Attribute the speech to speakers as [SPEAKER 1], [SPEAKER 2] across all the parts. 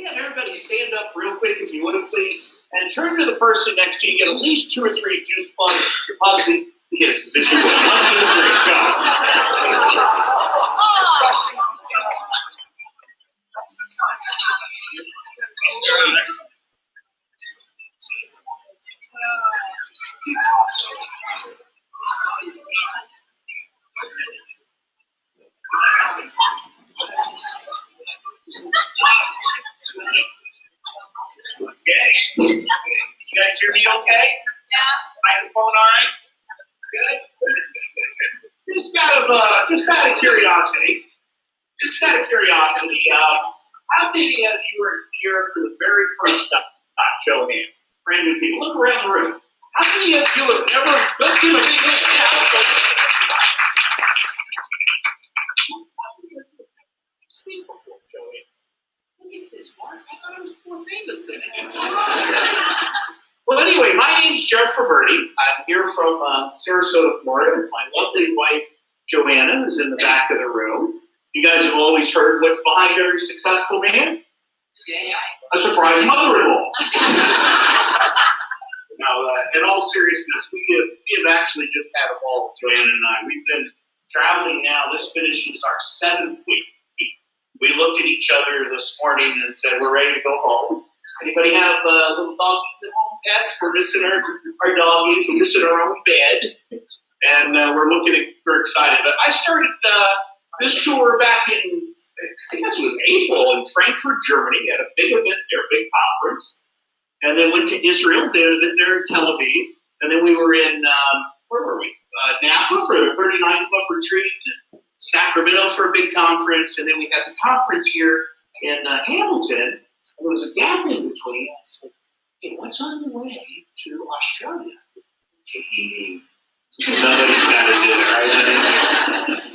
[SPEAKER 1] we have everybody stand up real quick, if you would, please, and turn to the person next to you. Get at least 2 or 3 juice plugs and kisses if you would. 1, 2, 3, go. Okay. You guys hear me okay? Yeah. Microphone all right? Good. Just out of curiosity, how many of you are here for the very first time? Show hands. Brand new people. Look around the room. How many of you have never, let's give a big hand. Speak before, Joey. Look at this, Mark. I thought I was more famous than that. Well, anyway, my name's Jeff Roberti. I'm here from Sarasota, Florida, with my lovely wife, Joanna, who's in the back of the room. You guys have always heard what's behind every successful man? Yeah. A surprise mother-in-law. Now, in all seriousness, we have actually just had a ball, Joanna and I. We've been traveling now. This finishes our 7th week. We looked at each other this morning and said, we're ready to go home. Anybody have little doggies at home, cats? We're missing our doggies. We're missing our own bed. And we're excited. But I started this tour back in, I guess it was April, in Frankfurt, Germany, at a big event there, a big conference. And then went to Israel, did an event there in Tel Aviv. And then we were in, where were we? Napa for a 39 Club retreat, Sacramento for a big conference. And then we had the conference here in Hamilton. And there was a gap in between. I said, hey, what's on the way to Australia? Somebody's got to do it, right?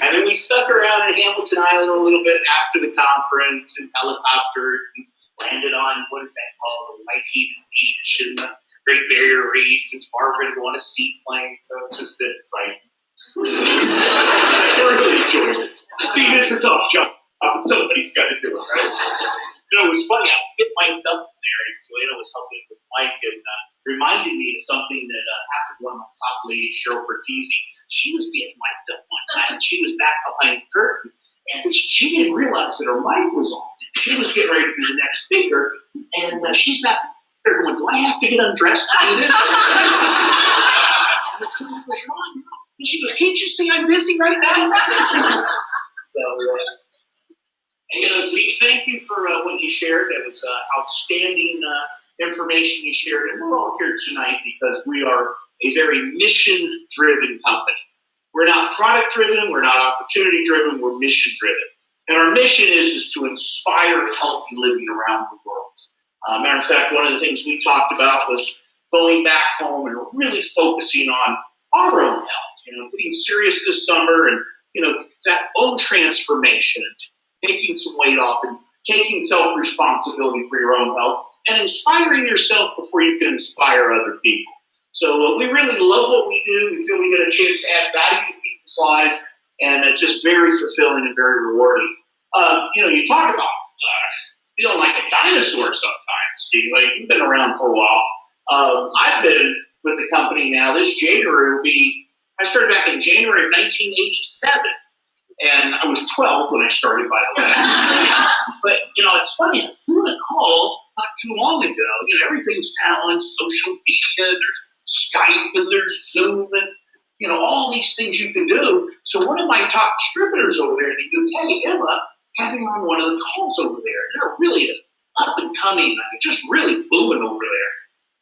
[SPEAKER 1] And then we stuck around in Hamilton Island a little bit after the conference and helicoptered and landed on, what is that called, the Whitehaven Beach and the Great Barrier Reef, and tomorrow we're going to go on a seaplane, so it's just exciting. I really enjoyed it. See, it's a tough job, but somebody's got to do it, right? You know, it was funny, I was getting mic'd up there, and Joanna was helping with Mike, and reminded me of something that happened to one of my top ladies, Cheryl Pertese. She was getting mic'd up one time, and she was back behind the curtain, and she didn't realize that her mic was on. She was getting ready to be the next speaker, and she's back there going, do I have to get undressed to do this? And something was wrong. And she goes, can't you see I'm busy right now? So, Steve, thank you for what you shared. It was outstanding information you shared. And we're all here tonight because we are a very mission-driven company. We're not product-driven. We're not opportunity-driven. We're mission-driven. And our mission is to inspire healthy living around the world. Matter of fact, one of the things we talked about was going back home and really focusing on our own health, getting serious this summer and, that own transformation, taking some weight off and taking self-responsibility for your own health and inspiring yourself before you can inspire other people. So we really love what we do. We feel we get a chance to add value to people's lives, and it's just very fulfilling and very rewarding. You talk about feeling like a dinosaur sometimes, Steve. Like, you've been around for a while. I've been with the company now. This January I started back in January of 1987. And I was 12 when I started, by the way. But, it's funny. I was doing a call not too long ago. Everything's now on social media. There's Skype and there's Zoom and, all these things you can do. So one of my top distributors over there in the UK, Emma, had me on one of the calls over there. They're really up and coming, just really booming over there.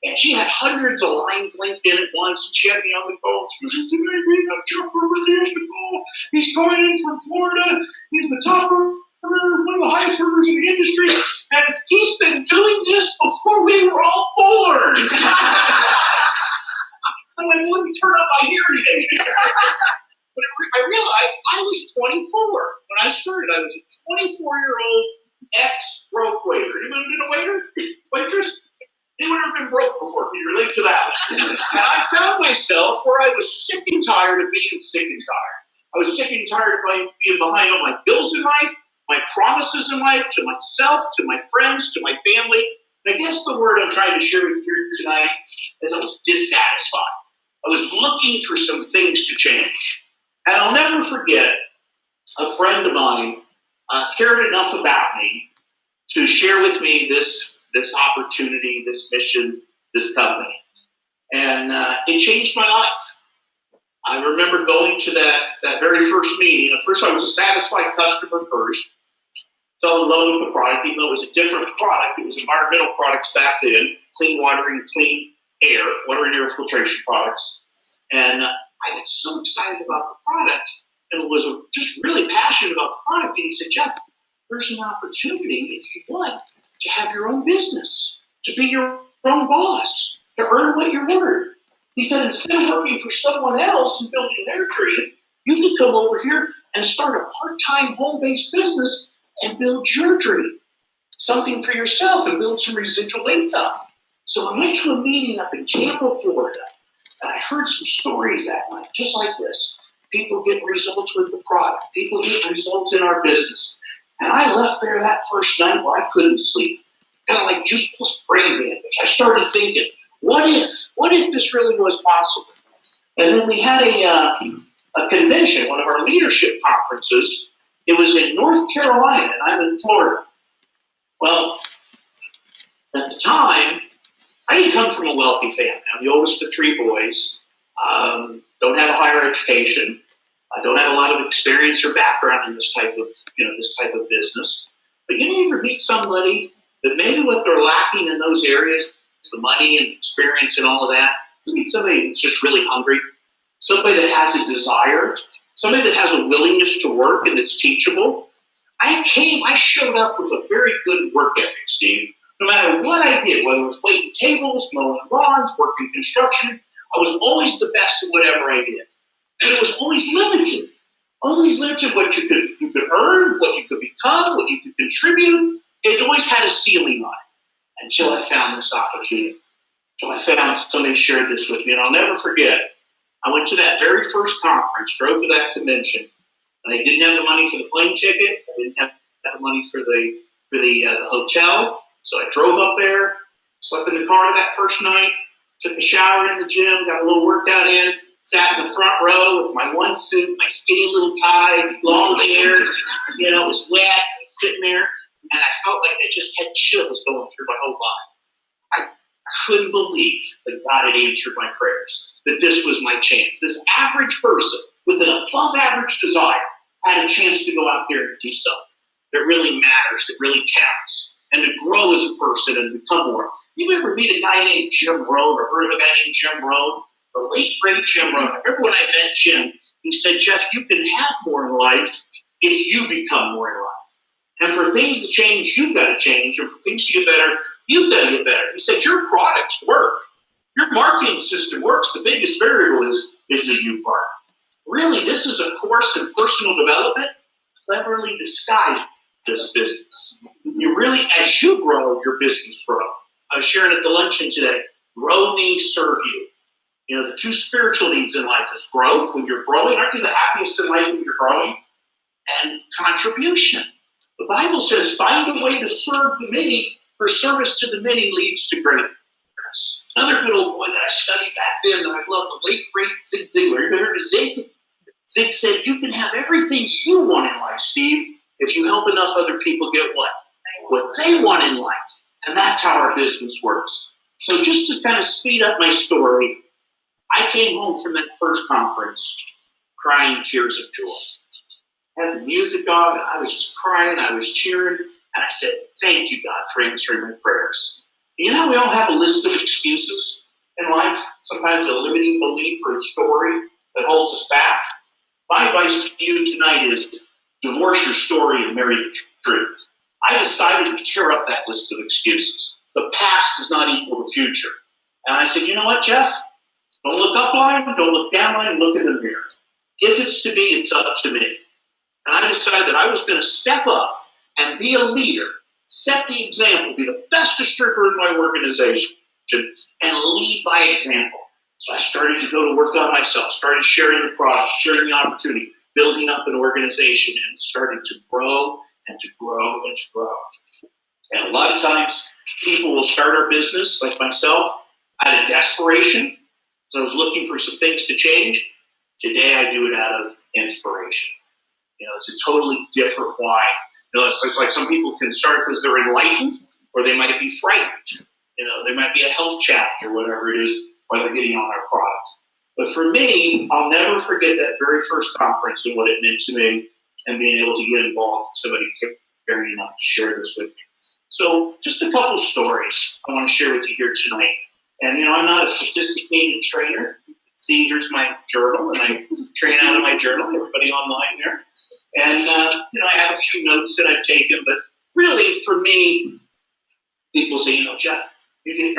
[SPEAKER 1] And she had hundreds of lines linked in at once. And she had me on the phone. She goes, today we have Jeff Roberti on the call. He's calling in from Florida. He's the top one of the highest earners in the industry. And he's been doing this before we were all born. I'm like, let me turn up my hearing aid. But I realized I was 24 when I started. I was a 24-year-old ex-broke waiter. Anybody been a waiter? Waitress? Anyone ever been broke before? Can you relate to that? And I found myself where I was sick and tired of being sick and tired. I was sick and tired of being behind on my bills in life. my promises in life, to myself, to my friends, to my family. And I guess the word I'm trying to share with you tonight is I was dissatisfied. I was looking for some things to change. And I'll never forget a friend of mine cared enough about me to share with me this opportunity, this mission, this company. And it changed my life. I remember going to that very first meeting. At first, I was a satisfied customer first. Fell in love with the product, even though it was a different product. It was environmental products back then, clean water and clean air, water and air filtration products. And I got so excited about the product and was just really passionate about the product. And he said, Jeff, there's an opportunity if you want to have your own business, to be your own boss, to earn what you're worth. He said, instead of working for someone else and building their dream, you can come over here and start a part-time home-based business and build your dream, something for yourself, and build some residual income. So I went to a meeting up in Tampa, Florida, and I heard some stories that night, just like this. People get results with the product. People get results in our business. And I left there that first night where I couldn't sleep, kind of like juice plus brain damage. I started thinking, what if this really was possible? And then we had a convention, one of our leadership conferences. It was in North Carolina, and I'm in Florida. Well, at the time, I didn't come from a wealthy family. I'm the oldest of three boys. Don't have a higher education. I don't have a lot of experience or background in this type of business. But you ever meet somebody that maybe what they're lacking in those areas, the money and experience and all of that, you meet somebody that's just really hungry, somebody that has a desire, somebody that has a willingness to work and that's teachable. I showed up with a very good work ethic, Steve. No matter what I did, whether it was waiting tables, mowing lawns, working construction, I was always the best at whatever I did. And it was always limited. Always limited what you could earn, what you could become, what you could contribute. It always had a ceiling on it until I found this opportunity. Until I found somebody shared this with me. And I'll never forget, I went to that very first conference, drove to that convention, and I didn't have the money for the plane ticket. I didn't have the money for the hotel. So I drove up there, slept in the car that first night, took a shower in the gym, got a little workout in, sat in the front row with my one suit, my skinny little tie, long hair. It was wet. I was sitting there, and I felt like I just had chills going through my whole body. I couldn't believe that God had answered my prayers, that this was my chance. This average person with an above-average desire had a chance to go out there and do something that really matters, that really counts, and to grow as a person and become more. You ever meet a guy named Jim Rohn or heard of a guy named Jim Rohn? The late, great Jim Rohn. I remember when I met Jim, he said, Jeff, you can have more in life if you become more in life. And for things to change, you've got to change. And for things to get better, you've got to get better. He said, your products work. Your marketing system works. The biggest variable is the you part. Really, this is a course in personal development cleverly disguised this business. You really, as you grow, your business grow. I was sharing at the luncheon today, grow me, serve you. The two spiritual needs in life is growth. When you're growing, aren't you the happiest in life when you're growing? And contribution. The Bible says, find a way to serve the many, for service to the many leads to greatness. Another good old boy that I studied back then that I love, the late, great Zig Ziglar. You ever heard of Zig? Zig said, you can have everything you want in life, Steve, if you help enough other people get what they want in life. And that's how our business works. So just to kind of speed up my story, I came home from that first conference crying tears of joy. I had the music on, and I was just crying, I was cheering, and I said, thank you, God, for answering my prayers. We all have a list of excuses in life, sometimes a limiting belief or a story that holds us back. My advice to you tonight is divorce your story and marry the truth. I decided to tear up that list of excuses. The past does not equal the future. And I said, you know what, Jeff? Don't look up line, don't look down line, look in the mirror. If it's to be, it's up to me. And I decided that I was going to step up and be a leader, set the example, be the best distributor in my organization, and lead by example. So I started to go to work on myself, started sharing the product, sharing the opportunity, building up an organization, and started to grow and to grow and to grow. And a lot of times people will start our business, like myself, out of desperation. So I was looking for some things to change. Today I do it out of inspiration. It's a totally different why. It's like some people can start because they're enlightened, or they might be frightened. There might be a health challenge or whatever it is while they're getting on our products. But for me, I'll never forget that very first conference and what it meant to me, and being able to get involved. Somebody caring enough to share this with me. So just a couple stories I want to share with you here tonight. And I'm not a sophisticated trainer. See, here's my journal, and I train out of my journal. Everybody online there. And, I have a few notes that I've taken, but really for me, people say, Jeff, you get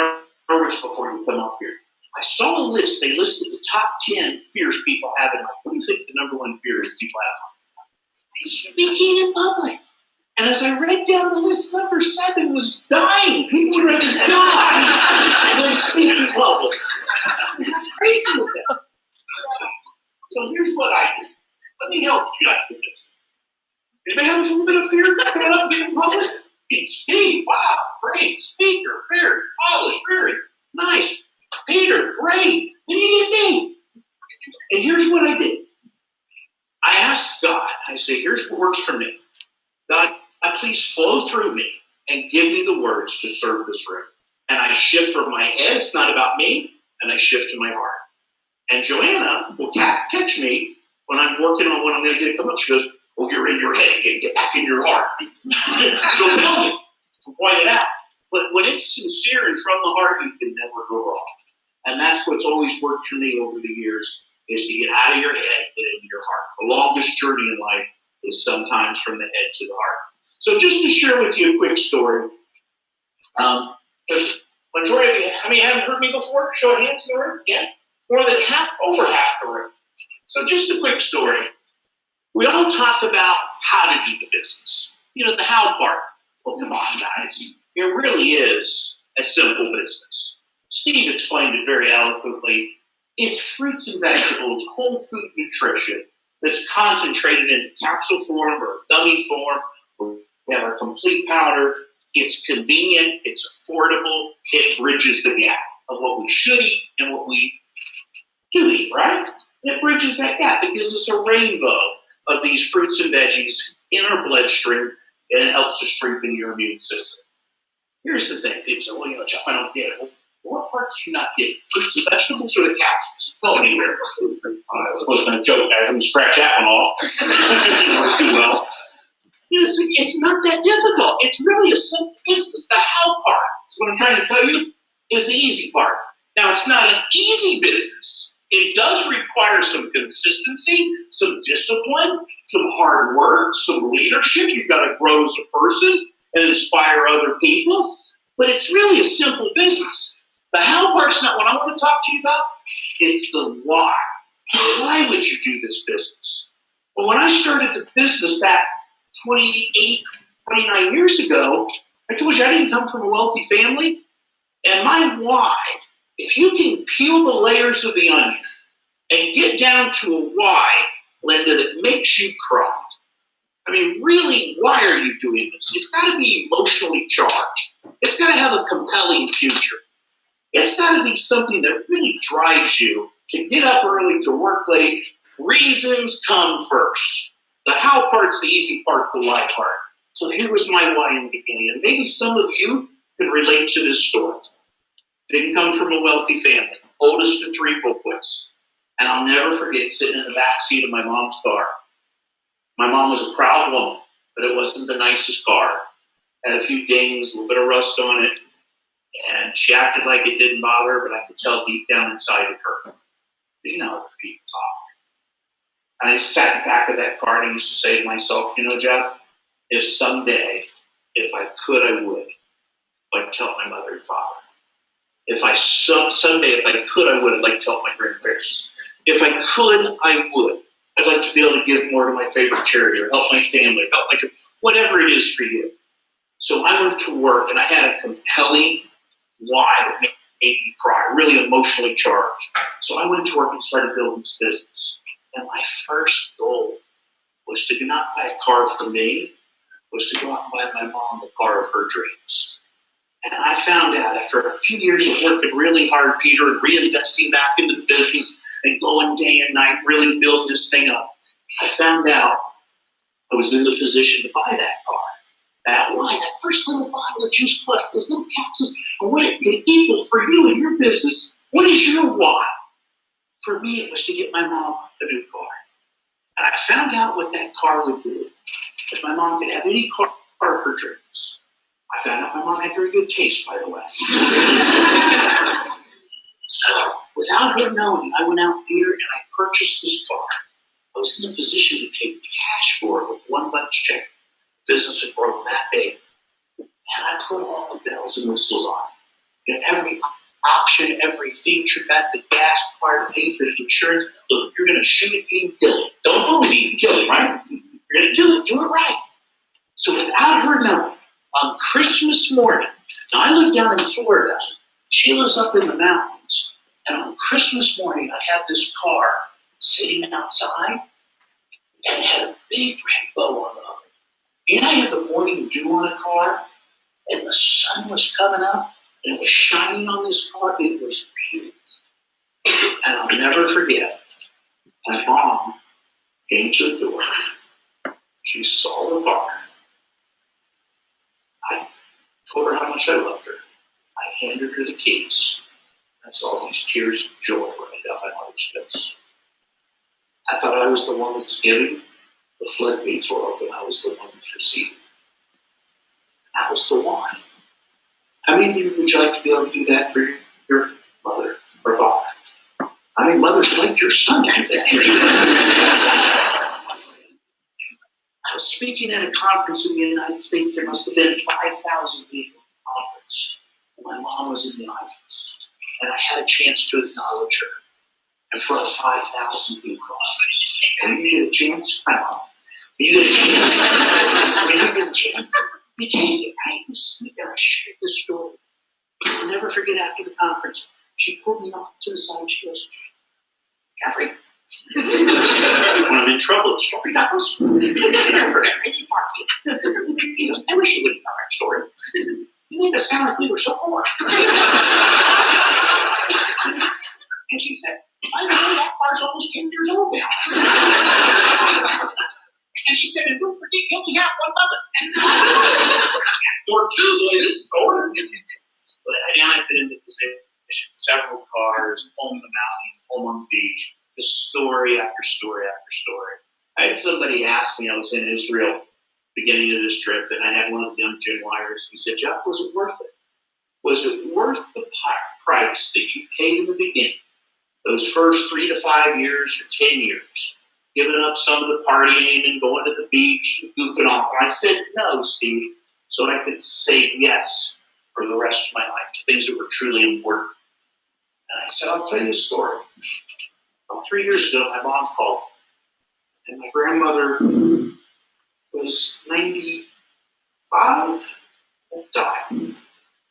[SPEAKER 1] nervous before you come up here. I saw a list. They listed the top 10 fears people have in life. What do you think the number one fear is people have? It's speaking in public. And as I read down the list, number 7 was dying. People were ready to die. And then speaking public. How crazy was that? So here's what I do. Let me help you guys with this. Anybody have a little bit of fear coming up in public? It's Steve. Wow, great speaker, very polished, very nice. Peter, great. Then you get me. And here's what I did. I asked God, I say, here's what works for me. God, please flow through me and give me the words to serve this room. And I shift from my head, it's not about me, and I shift to my heart. And Joanna will catch me when I'm working on what I'm going to get come up. She goes, well, you're in your head again, get back in your heart. So tell me, point it out. But when it's sincere and from the heart, you can never go wrong. And that's what's always worked for me over the years, is to get out of your head and get into your heart. The longest journey in life is sometimes from the head to the heart. So just to share with you a quick story, because majority of you, how many haven't heard me before? Show of hands in the room? Yeah. More than over half the room. So just a quick story. We all talk about how to do the business. The how part. Well, come on, guys. It really is a simple business. Steve explained it very eloquently. It's fruits and vegetables, whole food nutrition that's concentrated in capsule form or gummy form. We have our complete powder. It's convenient. It's affordable. It bridges the gap of what we should eat and what we do eat, right? It bridges that gap. It gives us a rainbow of these fruits and veggies in our bloodstream, and it helps to strengthen your immune system. Here's the thing. People say, well, Jeff, I don't get it. Well, what part do you not get? Fruits and vegetables or the capsules? Go anywhere. I was supposed to joke, guys. I'm going to scratch that one off. Too well. It's not that difficult. It's really a simple business. The how part, what I'm trying to tell you, is the easy part. Now, it's not an easy business. It does require some consistency, some discipline, some hard work, some leadership. You've got to grow as a person and inspire other people. But it's really a simple business. The how part's not what I want to talk to you about. It's the why. Why would you do this business? Well, when I started the business back 28, 29 years ago, I told you I didn't come from a wealthy family. And my why, if you can peel the layers of the onion and get down to a why, Linda, that makes you cry. I mean, really, why are you doing this? It's got to be emotionally charged. It's got to have a compelling future. It's got to be something that really drives you to get up early, to work late. Reasons come first. The how part's the easy part, the why part. So here was my why in the beginning. And maybe some of you can relate to this story. Didn't come from a wealthy family. Oldest of 3 boys. And I'll never forget sitting in the back seat of my mom's car. My mom was a proud woman, but it wasn't the nicest car. Had a few dings, a little bit of rust on it. And she acted like it didn't bother her, but I could tell deep down inside of her. You know how people talk. And I sat in the back of that car and I used to say to myself, Jeff, if someday, if I could, I would. Like tell my mother and father. Someday, if I could, I would. I'd like to tell my grandparents. If I could, I would. I'd like to be able to give more to my favorite charity or help my family, help my whatever it is for you. So I went to work and I had a compelling why that made me cry, really emotionally charged. So I went to work and started building this business. And my first goal was to not buy a car for me, was to go out and buy my mom the car of her dreams. And I found out after a few years of working really hard, Peter, and reinvesting back into the business and going day and night, really building this thing up, I found out I was in the position to buy that car. That why? That first little bottle of Juice Plus, those little capsules, and what it can equal for you and your business. What is your why? For me, it was to get my mom a new car. And I found out what that car would do. If my mom could have any car of her dreams. I found out my mom had very good taste, by the way. So, without her knowing, I went out here and I purchased this car. I was in a position to pay cash for it with one lunch check. Business had grown that big. And I put all the bells and whistles on it. And every option, every feature, got the gas part, pay for the insurance. Look, if you're going to shoot it, you can kill it. Don't believe you can kill it, right? You're going to do it right. So without her knowing, on Christmas morning, now I live down in Florida. She lives up in the mountains. And on Christmas morning, I had this car sitting outside and it had a big red bow on the hood. You know, I had the morning dew on a car, and the sun was coming up, and it was shining on this car. It was beautiful. And I'll never forget, my mom came to the door. She saw the car. I told her how much I loved her. I handed her the keys. I saw these tears of joy running down my mother's face. I thought I was the one that was giving. The floodgates were open. I was the one who was receiving. I was the one. How many of you would you like to be able to do that for your mother or father? I mean, mothers like your son to do that. I was speaking at a conference in the United States. There must have been 5,000 people in the conference. My mom was in the audience. And I had a chance to acknowledge her in front of 5,000 people. And you get a chance? I don't know. You get a chance? When you get a chance, you take it, right? You speak and I shared this story. I'll never forget after the conference, she pulled me off to the side and she goes, Jeffrey, when I'm in trouble, the story does. I never forget any part of it. She goes, I wish you wouldn't tell that story. You made us sound like we were so poor. And she said, I know that car's almost 10 years old now. And she said, and don't forget, you only have one mother. For two, the way this is going. But I've been in the position, several cars, home in the mountains, home on the beach, just story after story after story. I had somebody ask me, I was in Israel beginning of this trip, and I had one of the young Gen Wires. He said, Jeff, was it worth it? Was it worth the price that you paid in the beginning? Those first 3 to 5 years or 10 years, giving up some of the partying and going to the beach and goofing off. And I said, no, Steve, so I could say yes for the rest of my life to things that were truly important. And I said, I'll tell you a story. About 3 years ago, my mom called, and my grandmother was 95 and died.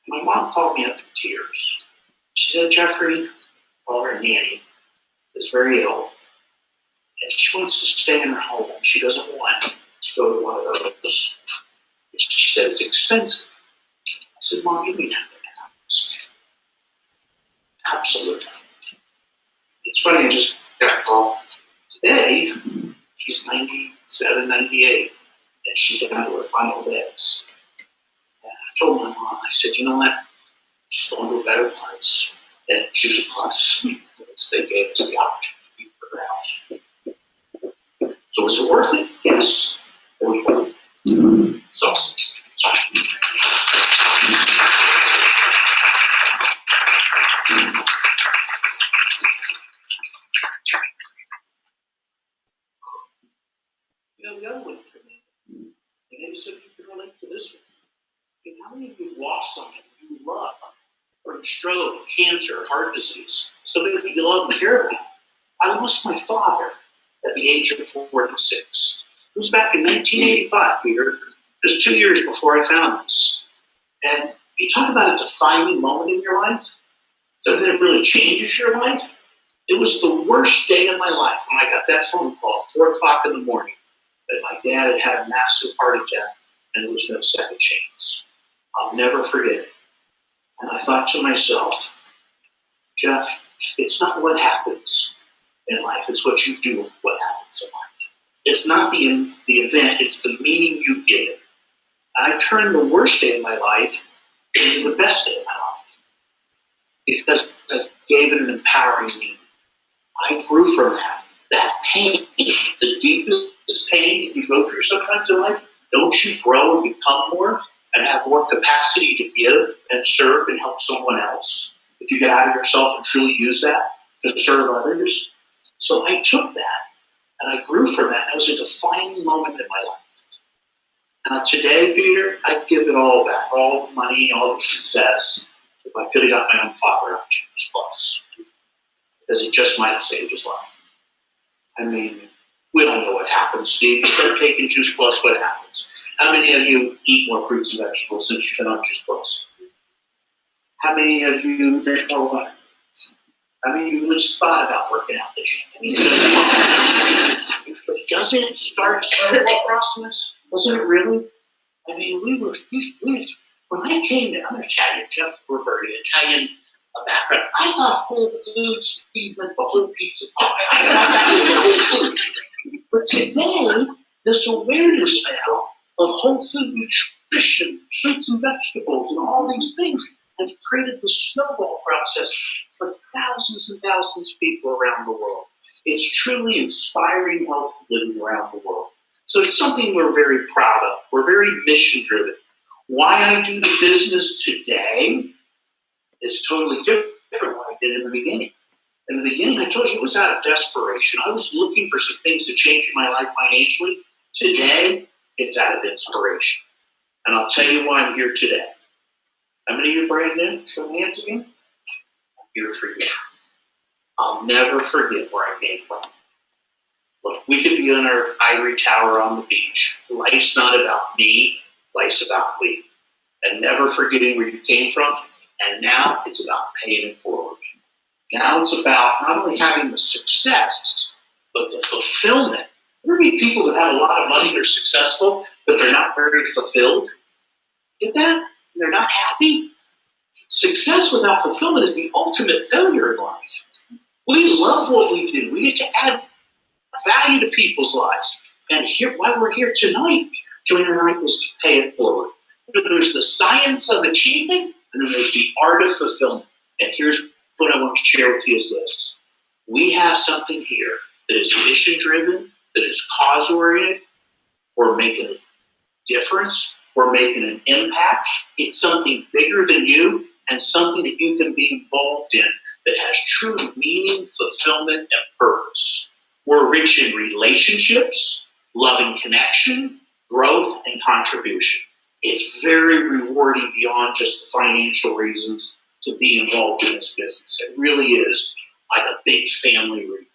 [SPEAKER 1] My mom called me up in tears. She said, Jeffrey, her nanny, is very ill, and she wants to stay in her home. She doesn't want to go to one of those. She said, it's expensive. I said, Mom, you mean that? Absolutely. It's funny, I just got a call today. She's 97, 98, and she's down to her final days. And I told my mom, I said, you know what? She's going to a better place. And Juice Plus, they gave us the opportunity for the house. So was it worth it? Yes, it was worth it. So, the other one for me, and maybe some of you can relate to this one. And how many of you lost something you love? Or stroke, cancer, heart disease, something that you love and care about. I lost my father at the age of 46. It was back in 1985, Peter, just 2 years before I found this. And you talk about a defining moment in your life, something that really changes your life. It was the worst day of my life when I got that phone call at 4 o'clock in the morning that my dad had had a massive heart attack and there was no second chance. I'll never forget it. And I thought to myself, Jeff, it's not what happens in life, it's what you do with what happens in life. It's not the event, it's the meaning you give it. And I turned the worst day of my life into the best day of my life because I gave it an empowering meaning. I grew from that. That pain, the deepest pain that you go through sometimes in life, don't you grow and become more and have more capacity to give and serve and help someone else if you get out of yourself and truly use that to serve others? So I took that and I grew from that. It was a defining moment in my life. Now today, Peter, I'd give it all back, all the money, all the success, if I could have got my own father out of Juice Plus, because it just might have saved his life. I mean, we don't know what happens, Steve. You start taking Juice Plus, what happens? How many of you eat more fruits and vegetables since you've been on Juice Plus? How many of you drink more water? How many of you just thought about working out the gym? But doesn't it start a snowball process? Doesn't it really? I mean, when I came down, I'm Italian, Jeff Roberti, Italian background. I thought Whole Foods meant the whole pizza pie. I thought that was the whole food. But today, this awareness now of whole food nutrition, fruits and vegetables, and all these things has created the snowball process for thousands and thousands of people around the world. It's truly inspiring health living around the world. So it's something we're very proud of. We're very mission driven. Why I do the business today is totally different than what I did in the beginning. In the beginning, I told you it was out of desperation. I was looking for some things to change in my life financially. Today, it's out of inspiration. And I'll tell you why I'm here today. How many of you are brand new? Show hands again. I'm here for you. I'll never forget where I came from. Look, we could be on our ivory tower on the beach. Life's not about me. Life's about we. And never forgetting where you came from. And now it's about paying it forward. Now it's about not only having the success, but the fulfillment. There be people that have a lot of money, they're successful, but they're not very fulfilled. Get that? They're not happy. Success without fulfillment is the ultimate failure in life. We love what we do. We get to add value to people's lives. And here, why we're here tonight, joining tonight is to pay it forward. There's the science of achievement, and then there's the art of fulfillment. And here's what I want to share with you is this. We have something here that is mission-driven, that is cause-oriented. We're making a difference. We're making an impact. It's something bigger than you and something that you can be involved in that has true meaning, fulfillment, and purpose. We're rich in relationships, loving connection, growth, and contribution. It's very rewarding beyond just the financial reasons to be involved in this business. It really is like a big family reunion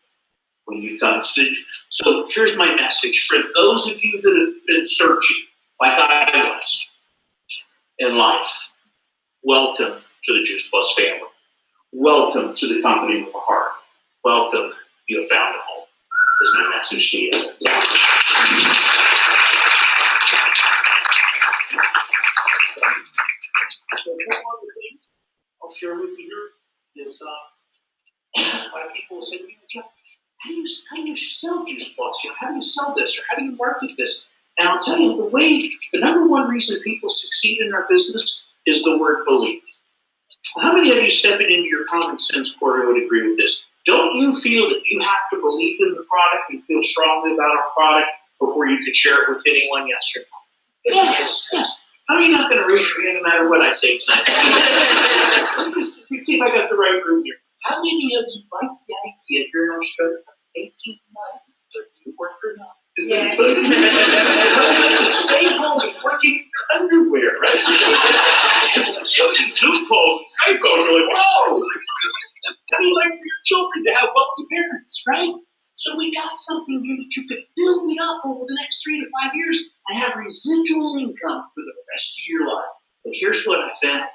[SPEAKER 1] when you come to. So here's my message for those of you that have been searching, like I was in life. Welcome to the Juice Plus family. Welcome to the company with a heart. Welcome, you have found a home. Is my message to you. So one other thing I'll share with you here is a lot of people say, Jeff, how do you sell Juice Plus? How do you sell this, or how do you market this? And I'll tell you, the number one reason people succeed in our business is the word belief. How many of you stepping into your common sense quarter would agree with this? Don't you feel that you have to believe in the product and feel strongly about our product before you could share it with anyone? Yes or no? Yes. How are you not going to raise your hand no matter what I say tonight? Let me see if I got the right room here. How many of you like the idea here in Australia of making money whether you work or not? Is that exciting? You have to stay home and work in your underwear, right? Zoom calls and Skype calls are like, whoa! How do you like for your children to have wealthy parents, right? So we got something here that you could build it up over the next 3 to 5 years and have residual income for the rest of your life. But here's what I found.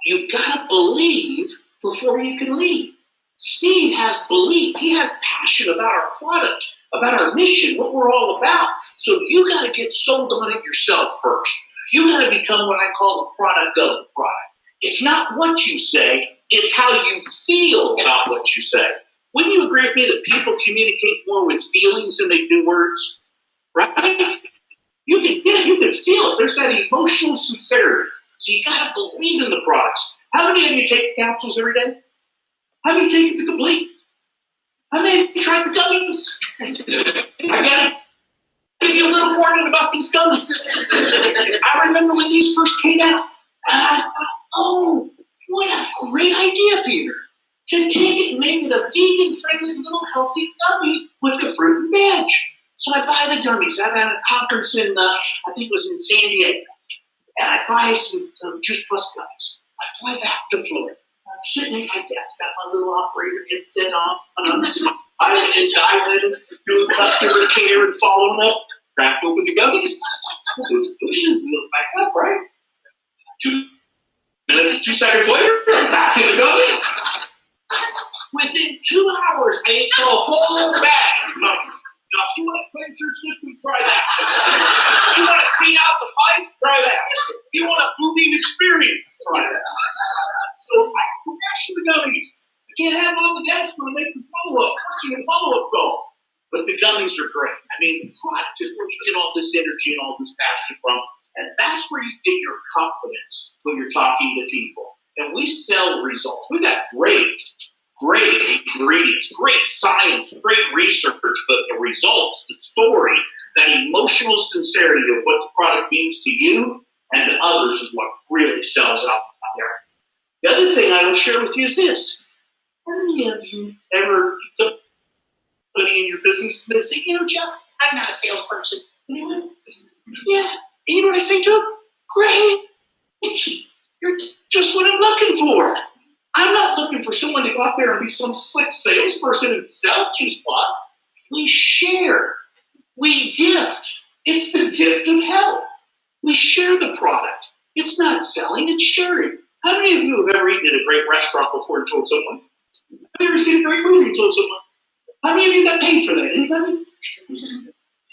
[SPEAKER 1] You've got to believe before you can lead. Steve has belief. He has passion about our product, about our mission, what we're all about. So you got to get sold on it yourself first. You got to become what I call a product of the product. It's not what you say, it's how you feel about what you say. Wouldn't you agree with me that people communicate more with feelings than they do words? Right? You can feel it. There's that emotional sincerity. So you got to believe in the products. How many of you take the capsules every day? How many take the complete? How many of you tried the gummies? I got to give you a little warning about these gummies. I remember when these first came out, and I thought, oh, what a great idea, Peter, to take it and make it a vegan-friendly little healthy gummy with the fruit and veg. So I buy the gummies. I'm at a conference in, I think it was in San Diego, and I buy some Juice Plus gummies. I fly back to Florida. I'm sitting at my desk, got my little operator headset on, and I'm smiling and dialing, doing customer care and following up. Cracked open the gummies. Delicious back up, right? 2 minutes, 2 seconds later, I'm back in the gummies. Within 2 hours, I ate the whole bag of gummies. Now, if you want to cleanse your system, try that. If you want to clean out the pipes, try that. If you want a moving experience, try that. So I ration the gummies. I can't have them on the desk when I make the follow-up, coaching and follow-up calls. But the gummies are great. I mean, the product is where you get all this energy and all this passion from. And that's where you get your confidence when you're talking to people. And we sell results. We've got great ingredients, great science, great research, but the results, the story, that emotional sincerity of what the product means to you and to others is what really sells out there. The other thing I will share with you is this. How many of you ever, somebody in your business, they say, you know, Jeff, I'm not a salesperson. Anyone? Yeah. And you know what I say to them? Great. You're just what I'm looking for. I'm not looking for someone to go out there and be some slick salesperson and sell Juice Plus. We share. We gift. It's the gift of health. We share the product. It's not selling, it's sharing. How many of you have ever eaten at a great restaurant before and told someone? Have you ever seen a great movie and told someone? How many of you got paid for that? Anybody?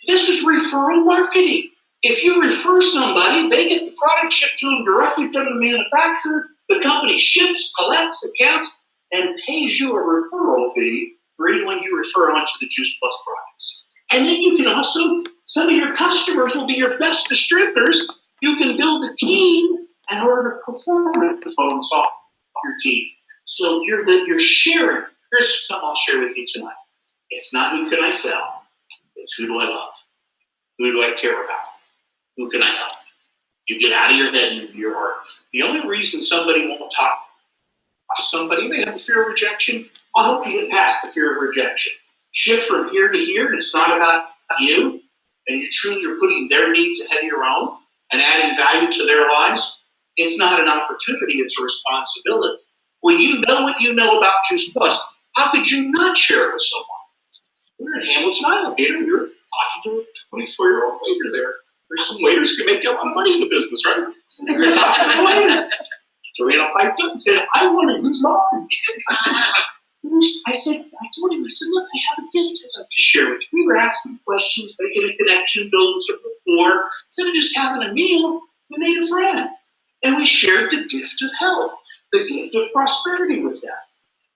[SPEAKER 1] This is referral marketing. If you refer somebody, they get the product shipped to them directly from the manufacturer. The company ships, collects, accounts, and pays you a referral fee for anyone you refer onto the Juice Plus products. And then you can also, some of your customers will be your best distributors. You can build a team and order performance bonus off your team. So you're sharing. Here's something I'll share with you tonight. It's not who can I sell. It's who do I love? Who do I care about? Who can I help? You get out of your head and into your heart. The only reason somebody won't talk to somebody, they have a fear of rejection. I'll help you get past the fear of rejection. Shift from here to here, and it's not about you, and you truly are putting their needs ahead of your own and adding value to their lives. It's not an opportunity, it's a responsibility. When you know what you know about Juice Plus, how could you not share it with someone? We're in Hamilton Island, Peter. You're talking to a 24-year-old waiter there. There's some waiters who can make you a lot of money in the business, right? You're talking to a waiter. Joanna piped up and said, I want to lose long. I told him, look, I have a gift I'd like to share with you. We were asking questions, making a connection, building some rapport. Instead of just having a meal, we made a friend. And we shared the gift of health, the gift of prosperity with them.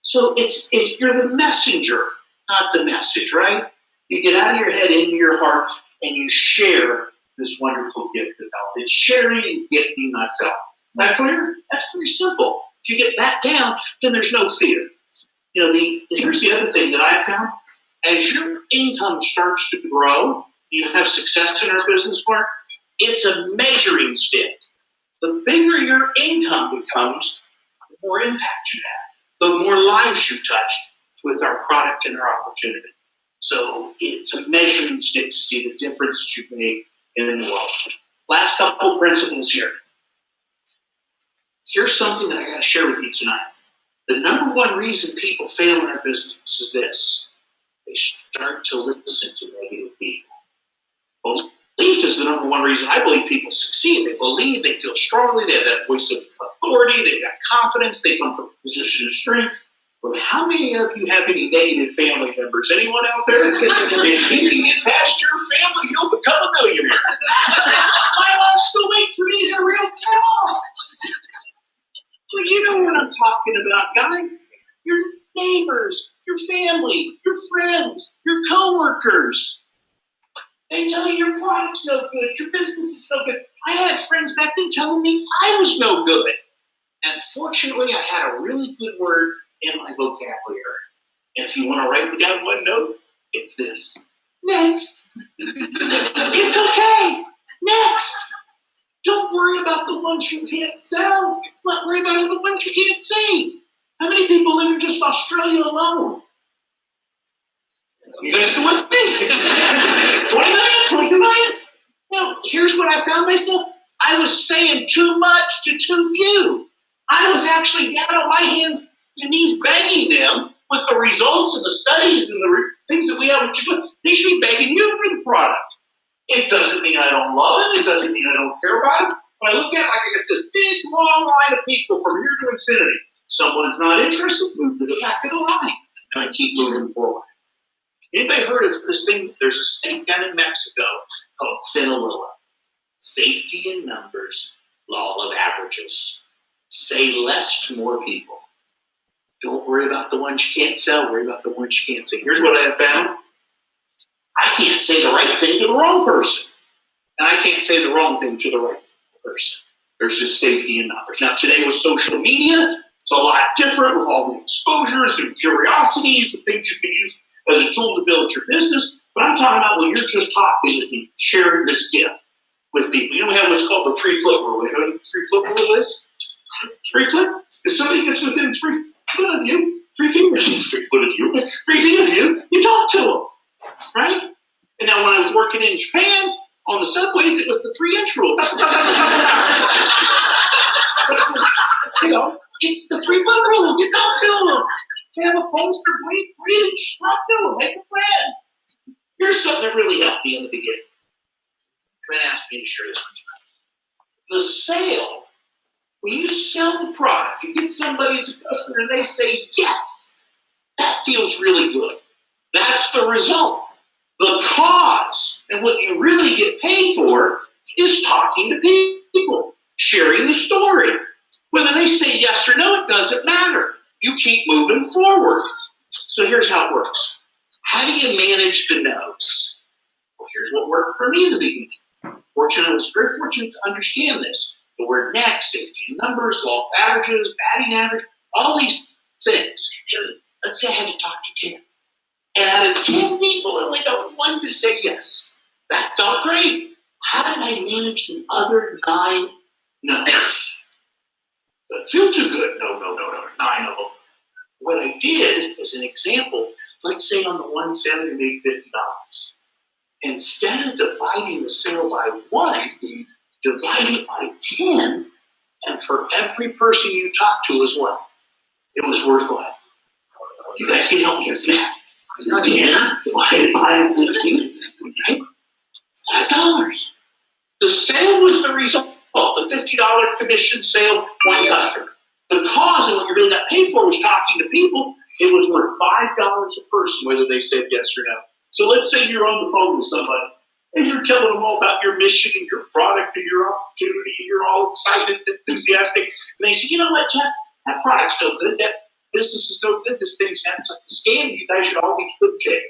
[SPEAKER 1] So you're the messenger, not the message, right? You get out of your head into your heart and you share this wonderful gift of health. It's sharing and gifting, not selling. That clear? That's very simple. If you get that down, then there's no fear. You know, here's the other thing that I found. As your income starts to grow, you have success in our business, Mark, it's a measuring stick. The bigger your income becomes, the more impact you have, the more lives you've touched with our product and our opportunity. So it's a measuring stick to see the difference you've made in the world. Last couple of principles here. Here's something that I got to share with you tonight. The number one reason people fail in our business is this. They start to listen to negative people. Belief is the number one reason I believe people succeed. They believe, they feel strongly, they have that voice of authority, they've got confidence, they come from a position of strength. Well, how many of you have any negative family members? Anyone out there? If you can get past your family, you'll become a millionaire. My mom's still waiting for me to get a real job. Well, you know what I'm talking about, guys. Your neighbors, your family, your friends, your coworkers. They tell you your product's no good, your business is no good. I had friends back then telling me I was no good. And fortunately, I had a really good word in my vocabulary. And if you want to write it down one note, it's this. Next. It's okay. Next. Don't worry about the ones you can't sell. Don't worry about the ones you can't see. How many people live in just Australia alone? You guys still with me? 20 million? 22 million? Now, here's what I found myself. I was saying too much to too few. I was actually down on my hands and knees begging them with the results of the studies and the things that we have. They should be begging you for the product. It doesn't mean I don't love it. It doesn't mean I don't care about it. But I look at it like I got this big, long line of people from here to infinity. Someone's not interested, move to the back of the line. And I keep moving forward. Anybody heard of this thing? There's a state down in Mexico called Sinaloa. Safety in numbers, law of averages. Say less to more people. Don't worry about the ones you can't sell. Worry about the ones you can't see. Here's what I have found. I can't say the right thing to the wrong person. And I can't say the wrong thing to the right person. There's just safety in numbers. Now, today with social media, it's a lot different with all the exposures and curiosities and things you can use as a tool to build your business. But I'm talking about when you're just talking with me, sharing this gift with people. You know, we have what's called the 3-foot rule. You know what the 3-foot rule is? 3 foot? If somebody gets within 3 foot of you, 3 fingers, 3 foot of you, 3 feet of you, you talk to them, right? And now when I was working in Japan, on the subways, it was the 3-inch rule. But it was, you know, it's the 3-foot rule. You talk to them. They have a poster, breathe, talk to them, make a friend. Here's something that really helped me in the beginning. Trent asked me to share this one tonight. The sale, when you sell the product, you get somebody as a customer and they say yes, that feels really good. That's the result. The cause and what you really get paid for is talking to people, sharing the story. Whether they say yes or no, it doesn't matter. You keep moving forward. So here's how it works. How do you manage the no's? Well, here's what worked for me in the beginning. I was very fortunate to understand this. The word next, safety in numbers, law of averages, batting average, all these things. Let's say I had to talk to 10. And out of 10 people, I only got 1 to say yes. That felt great. How did I manage the other 9 no's? Doesn't feel too good. No, 9 of them. What I did, as an example, let's say on the one sale you made $50. Instead of dividing the sale by 1, divide it by 10, and for every person you talk to as well, it was worthwhile. You guys can help me with that. 10 divided by 50, right? $5. The sale was the result. The $50 commission sale, 1 customer. The cause and what you really got paid for was talking to people. It was worth $5 a person, whether they said yes or no. So let's say you're on the phone with somebody and you're telling them all about your mission and your product and your opportunity, and you're all excited and enthusiastic. And they say, you know what, Jeff, that product's so good, that business is so good, this thing sounds like a scam, you guys should all be put in jail.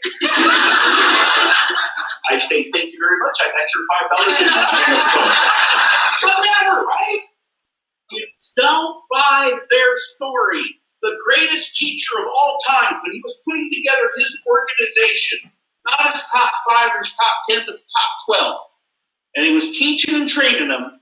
[SPEAKER 1] I'd say, thank you very much, I got your $5 in. Whatever, right? You don't buy their story. The greatest teacher of all time, when he was putting together his organization, not his top 5 or his top 10, but the top 12. And he was teaching and training them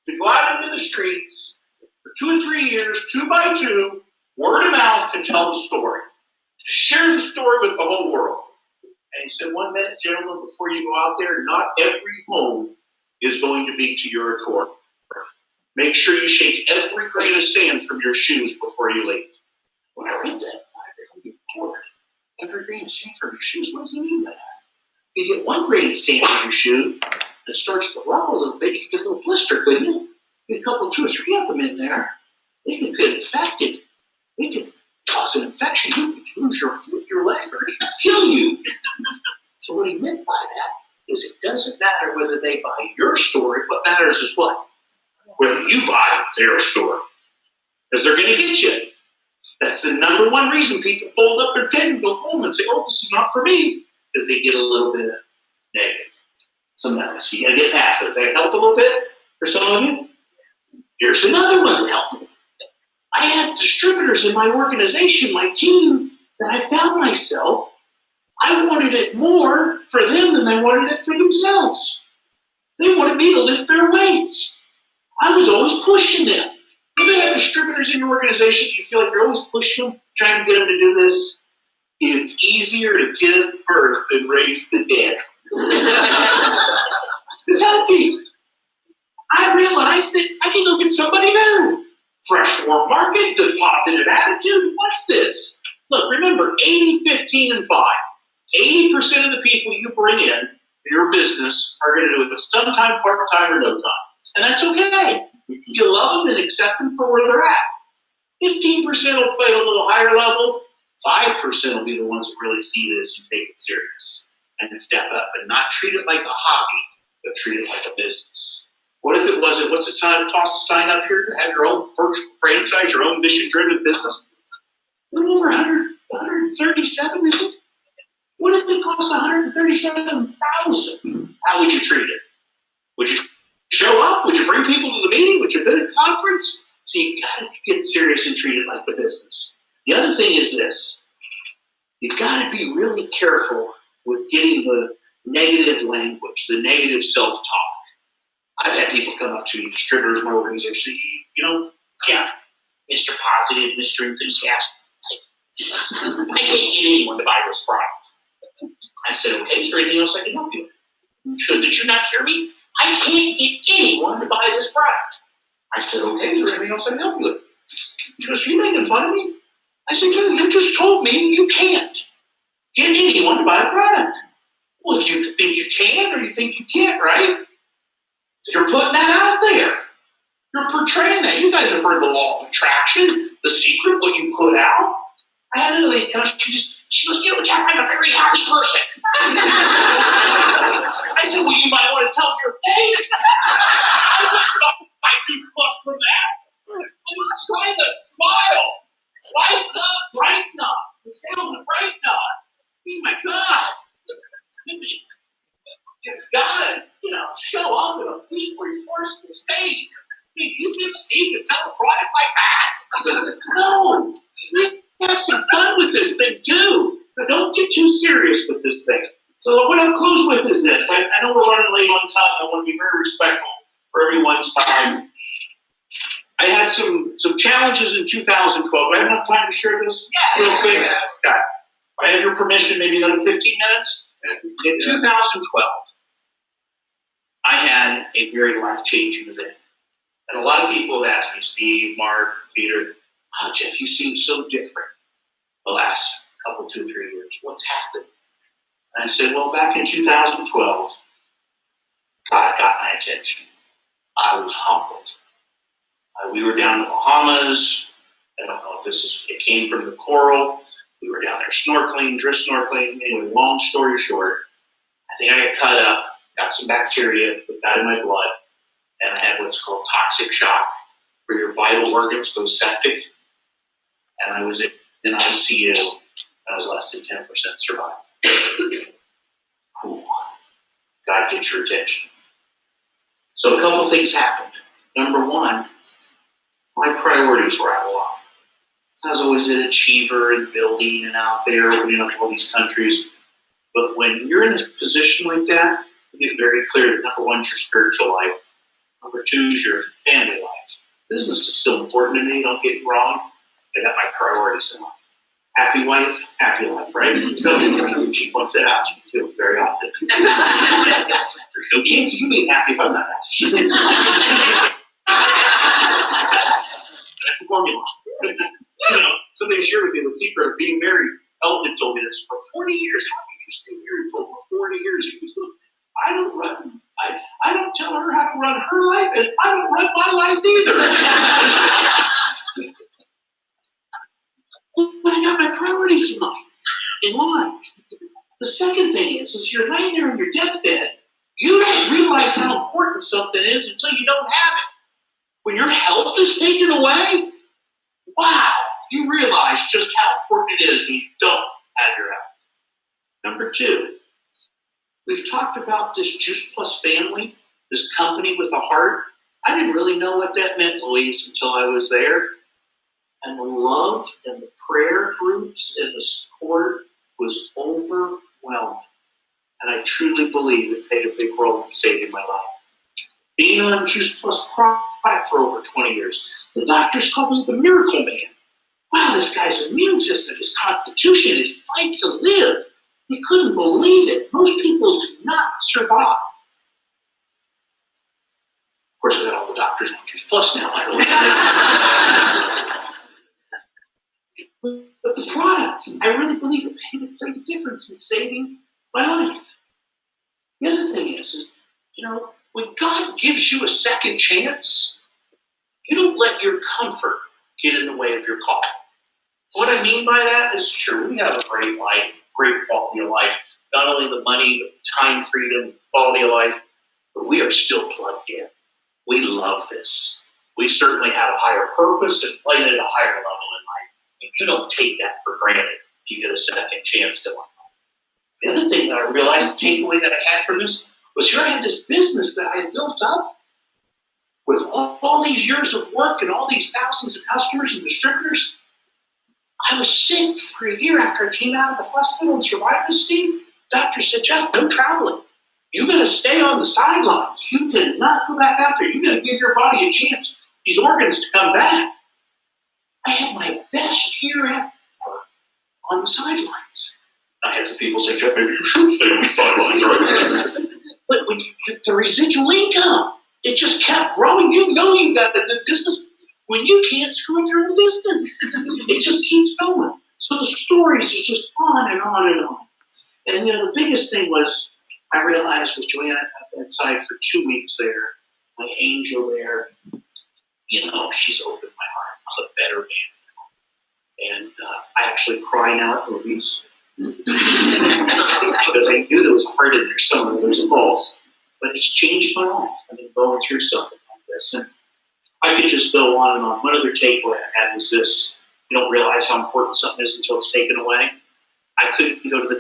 [SPEAKER 1] to go out into the streets for 2 or 3 years, 2 by 2, word of mouth, to tell the story. To share the story with the whole world. And he said, 1 minute, gentlemen, before you go out there, not every home is going to be to your accord. Make sure you shake every grain of sand from your shoes before you leave. When I read that, I read, every grain of sand from your shoes, what does he mean by that? You get 1 grain of sand in your shoe, it starts to rub a little bit, you get a little blister, couldn't you? Get a couple, 2 or 3 of them in there, they could get infected. They could cause an infection. You could lose your foot, your leg, or it could kill you. So what he meant by that is it doesn't matter whether they buy your store. What matters is what? Whether you buy their store. Because they're going to get you. That's the number one reason people fold up their tent and go home and say, oh, this is not for me. Because they get a little bit negative. Sometimes you got to get past it. Does that help a little bit for some of you? Here's another one that helped me. I had distributors in my organization, my team, that I found myself, I wanted it more for them than they wanted it for themselves. They wanted me to lift their weights. I was always pushing them. You may have distributors in your organization, you feel like you're always pushing them, trying to get them to do this. It's easier to give birth than raise the dead. This helped me. I realized that I can go get somebody new. Fresh, warm market, good positive attitude. What's this? Look, remember, 80, 15, and 5. 80% of the people you bring in your business are going to do it sometime, part-time, or no time. And that's okay. You love them and accept them for where they're at. 15% will play a little higher level. 5% will be the ones that really see this and take it serious and step up and not treat it like a hobby, but treat it like a business. What if it wasn't, what's it cost to sign up here to have your own franchise, your own mission-driven business? A little over 137, is it? What if it cost $137,000? How would you treat it? Would you show up? Would you bring people to the meeting? Would you go to a conference? So you got to get serious and treat it like a business. The other thing is this. You've got to be really careful with getting the negative language, the negative self-talk. I've had people come up to me, distributors in my organization, yeah, Mr. Positive, Mr. Enthusiastic. I can't get anyone to buy this product. I said, okay, is there anything else I can help you with? She goes, did you not hear me? I can't get anyone to buy this product. I said, okay, is there anything else I can help you with? She goes, are you making fun of me? I said, you just told me you can't get anyone to buy a product. Well, if you think you can or you think you can't, right? You're putting that out there. You're portraying that. You guys have heard the law of attraction, the secret, what you put out. I had another lady come, she goes, Jack, I'm a very happy person. I said, well, you might want to tell your face. I wouldn't know my toothbrush from that. I was trying to smile. Brighten up. The sales is brighten up. Oh my God. You've got to, show up in a week where you're forced to stay. You think Steve can sell a product like that? No. We have some fun with this thing too. But don't get too serious with this thing. So what I'll close with is this. I know we're running late on time. I want to be very respectful for everyone's time. I had some challenges in 2012. Do I have enough time to share this? Yeah. Real quick? Yeah. Okay. If I have your permission, maybe another 15 minutes. In 2012, I had a very life-changing event. And a lot of people have asked me, Steve, Mark, Peter, oh, Jeff, you seem so different the last couple, 2, 3 years. What's happened? And I said, well, back in 2012, God got my attention. I was humbled. We were down in the Bahamas. I don't know if it came from the coral. We were down there snorkeling, drift snorkeling. Anyway, long story short, I think I got cut up, got some bacteria, put that in my blood, and I had what's called toxic shock, where your vital organs go septic. And I was in ICU. I was less than 10% survival. God gets your attention. So a couple things happened. Number one, my priorities were out of line. I was always an achiever and building and out there, all these countries. But when you're in a position like that, you get very clear that number one is your spiritual life. Number two is your family life. Business is still important to me, don't get me wrong. I got my priorities in life. Happy wife, happy life, right? She points that out to me too, very often. There's no chance of you being happy if I'm not happy. Formula. Somebody shared with me the secret of being married. Elton told me this for 40 years. How did you stay married for 40 years? He goes, look, I don't tell her how to run her life, and I don't run my life either. The second thing is you're laying there on your deathbed, you don't realize how important something is until you don't have it. When your health is taken away, wow, you realize just how important it is when you don't have your health. Number two, we've talked about this Juice Plus family, this company with a heart. I didn't really know what that meant, Louise, until I was there. And the love and the prayer groups and the support was overwhelming. And I truly believe it played a big role in saving my life. Being on Juice Plus product for over 20 years, the doctors called me the miracle man. Wow, this guy's immune system, his constitution, his fight to live. He couldn't believe it. Most people do not survive. Of course, I got all the doctors on Juice Plus now. But the product, I really believe it played a difference in saving my life. The other thing is, when God gives you a second chance, you don't let your comfort get in the way of your call. What I mean by that is, sure, we have a great life, great quality of life. Not only the money, but the time freedom, quality of life, but we are still plugged in. We love this. We certainly have a higher purpose and play at a higher level in life. And you don't take that for granted if you get a second chance to life. The other thing that I realized, the takeaway that I had from this, was here I had this business that I had built up with all these years of work and all these thousands of customers and distributors. I was sick for a year after I came out of the hospital and survived this thing. Doctor said, Jeff, no traveling. You got to stay on the sidelines. You cannot go back out there. You got to give your body a chance, these organs to come back. I had my best year ever on the sidelines. I had some people say, Jeff, maybe you should stay on the sidelines, right? But when you get the residual income, it just kept growing. You know you got a good business when you can't screw up your own business. It just keeps going. So the stories is just on and on and on. And the biggest thing was I realized with Joanna at the bedside for 2 weeks there, my angel there, she's opened my heart. I'm a better man. And I actually cry now at movies. Because I knew there was a heart in there somewhere. There's a pulse. But it's changed my life. I've been going through something like this. And I could just go on and on. One other takeaway I had was this. You don't realize how important something is until it's taken away. I couldn't go to the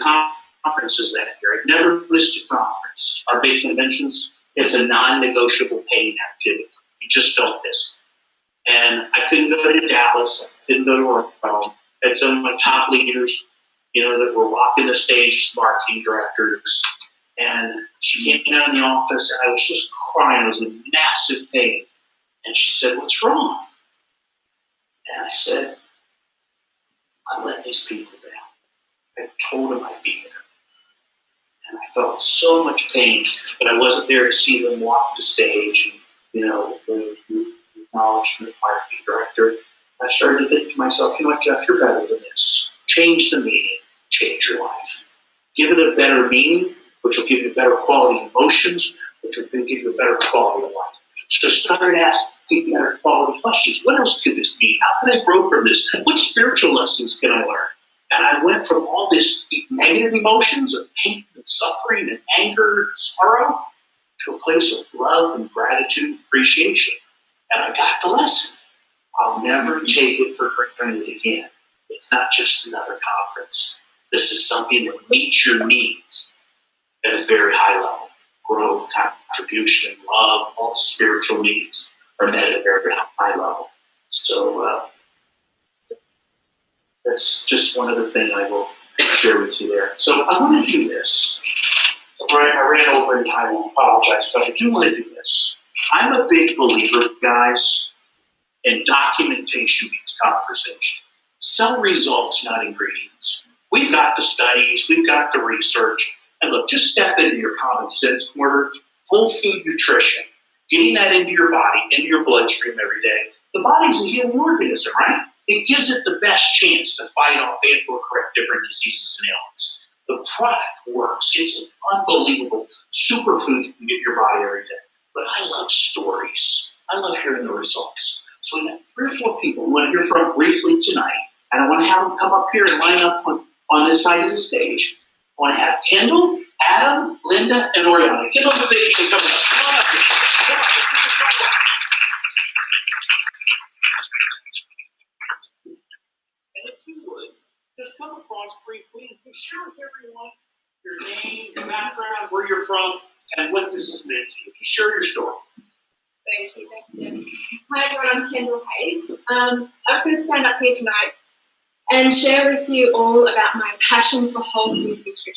[SPEAKER 1] conferences that year. I'd never missed a conference. Our big conventions, it's a non-negotiable paying activity. You just don't miss it. And I couldn't go to Dallas. I couldn't go to Orlando. I had some of my top leaders, that were walking the stage as marketing directors. And she came down in the office, and I was just crying. It was a massive pain. And she said, what's wrong? And I said, I let these people down. I told them I'd be there. And I felt so much pain, but I wasn't there to see them walk the stage and, the acknowledgement of marketing director. I started to think to myself, Jeff, you're better than this. Change the meaning, change your life. Give it a better meaning, which will give you better quality emotions, which will give you a better quality of life. So start asking better quality questions. What else could this mean? How can I grow from this? What spiritual lessons can I learn? And I went from all this negative emotions of pain and suffering and anger and sorrow to a place of love and gratitude and appreciation. And I got the lesson. I'll never take it for granted again. It's not just another conference. This is something that meets your needs at a very high level. Growth, contribution, love, all the spiritual needs are met at a very high level. So that's just one other thing I will share with you there. So I want to do this. I ran over in time, I apologize, but I do want to do this. I'm a big believer, guys, in documentation means conversation. Sell results, not ingredients. We've got the studies, we've got the research, and look, just step into your common sense corner. Whole food nutrition, getting that into your body, into your bloodstream every day. The body's a healing organism, right? It gives it the best chance to fight off and or correct different diseases and ailments. The product works. It's an unbelievable superfood you can give your body every day. But I love stories. I love hearing the results. So we have 3 or 4 people we want to hear from briefly tonight. And I want to have them come up here and line up on this side of the stage. want to have Kendall, Adam, Linda, and Oriana. Kendall, the baby can come up. Come on up here. Come on. And if you would, just come across briefly and just share with everyone your name, your background, where you're from, and what this has meant to you. Just share your story.
[SPEAKER 2] Thank you, thanks, Jim. Hi everyone, I'm Kendall Hayes. I was going to stand up here tonight and share with you all about my passion for whole food nutrition.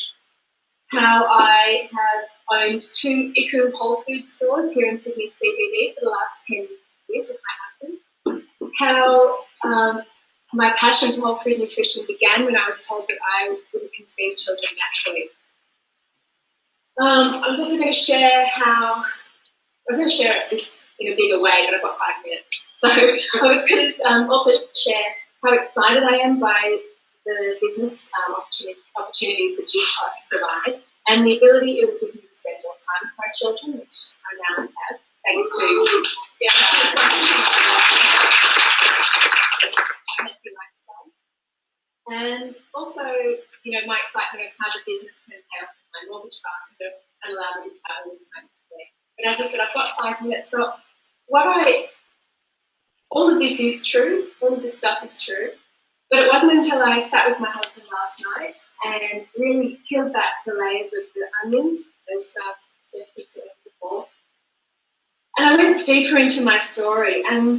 [SPEAKER 2] How I have owned 2 IKU whole food stores here in Sydney CBD for the last 10 years with my husband. How my passion for whole food nutrition began when I was told that I wouldn't conceive children naturally. I was also going to share this in a bigger way, but I've got 5 minutes. So I was going to also share how excited I am by the business opportunities that Juice Plus provide and the ability it will give me to spend more time with my children, which I now have, thanks to healthy lifestyle. And also, my excitement of how the business can pay off my mortgage faster and allow me to travel with my family. But as I said, I've got 5 minutes, so all of this is true, all of this stuff is true, but it wasn't until I sat with my husband last night and really peeled back the layers of the onion, as Jeff was saying before, and I went deeper into my story and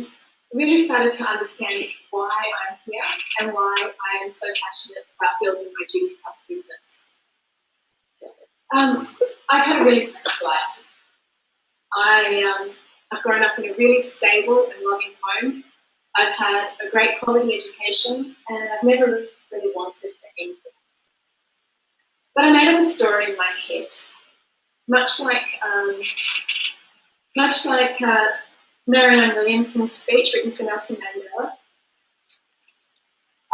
[SPEAKER 2] really started to understand why I'm here and why I am so passionate about building my Juice Plus business. I've had a really blessed life. I've grown up in a really stable and loving home. I've had a great quality education, and I've never really wanted for anything. But I made up a story in my head, much like Marianne Williamson's speech written for Nelson Mandela.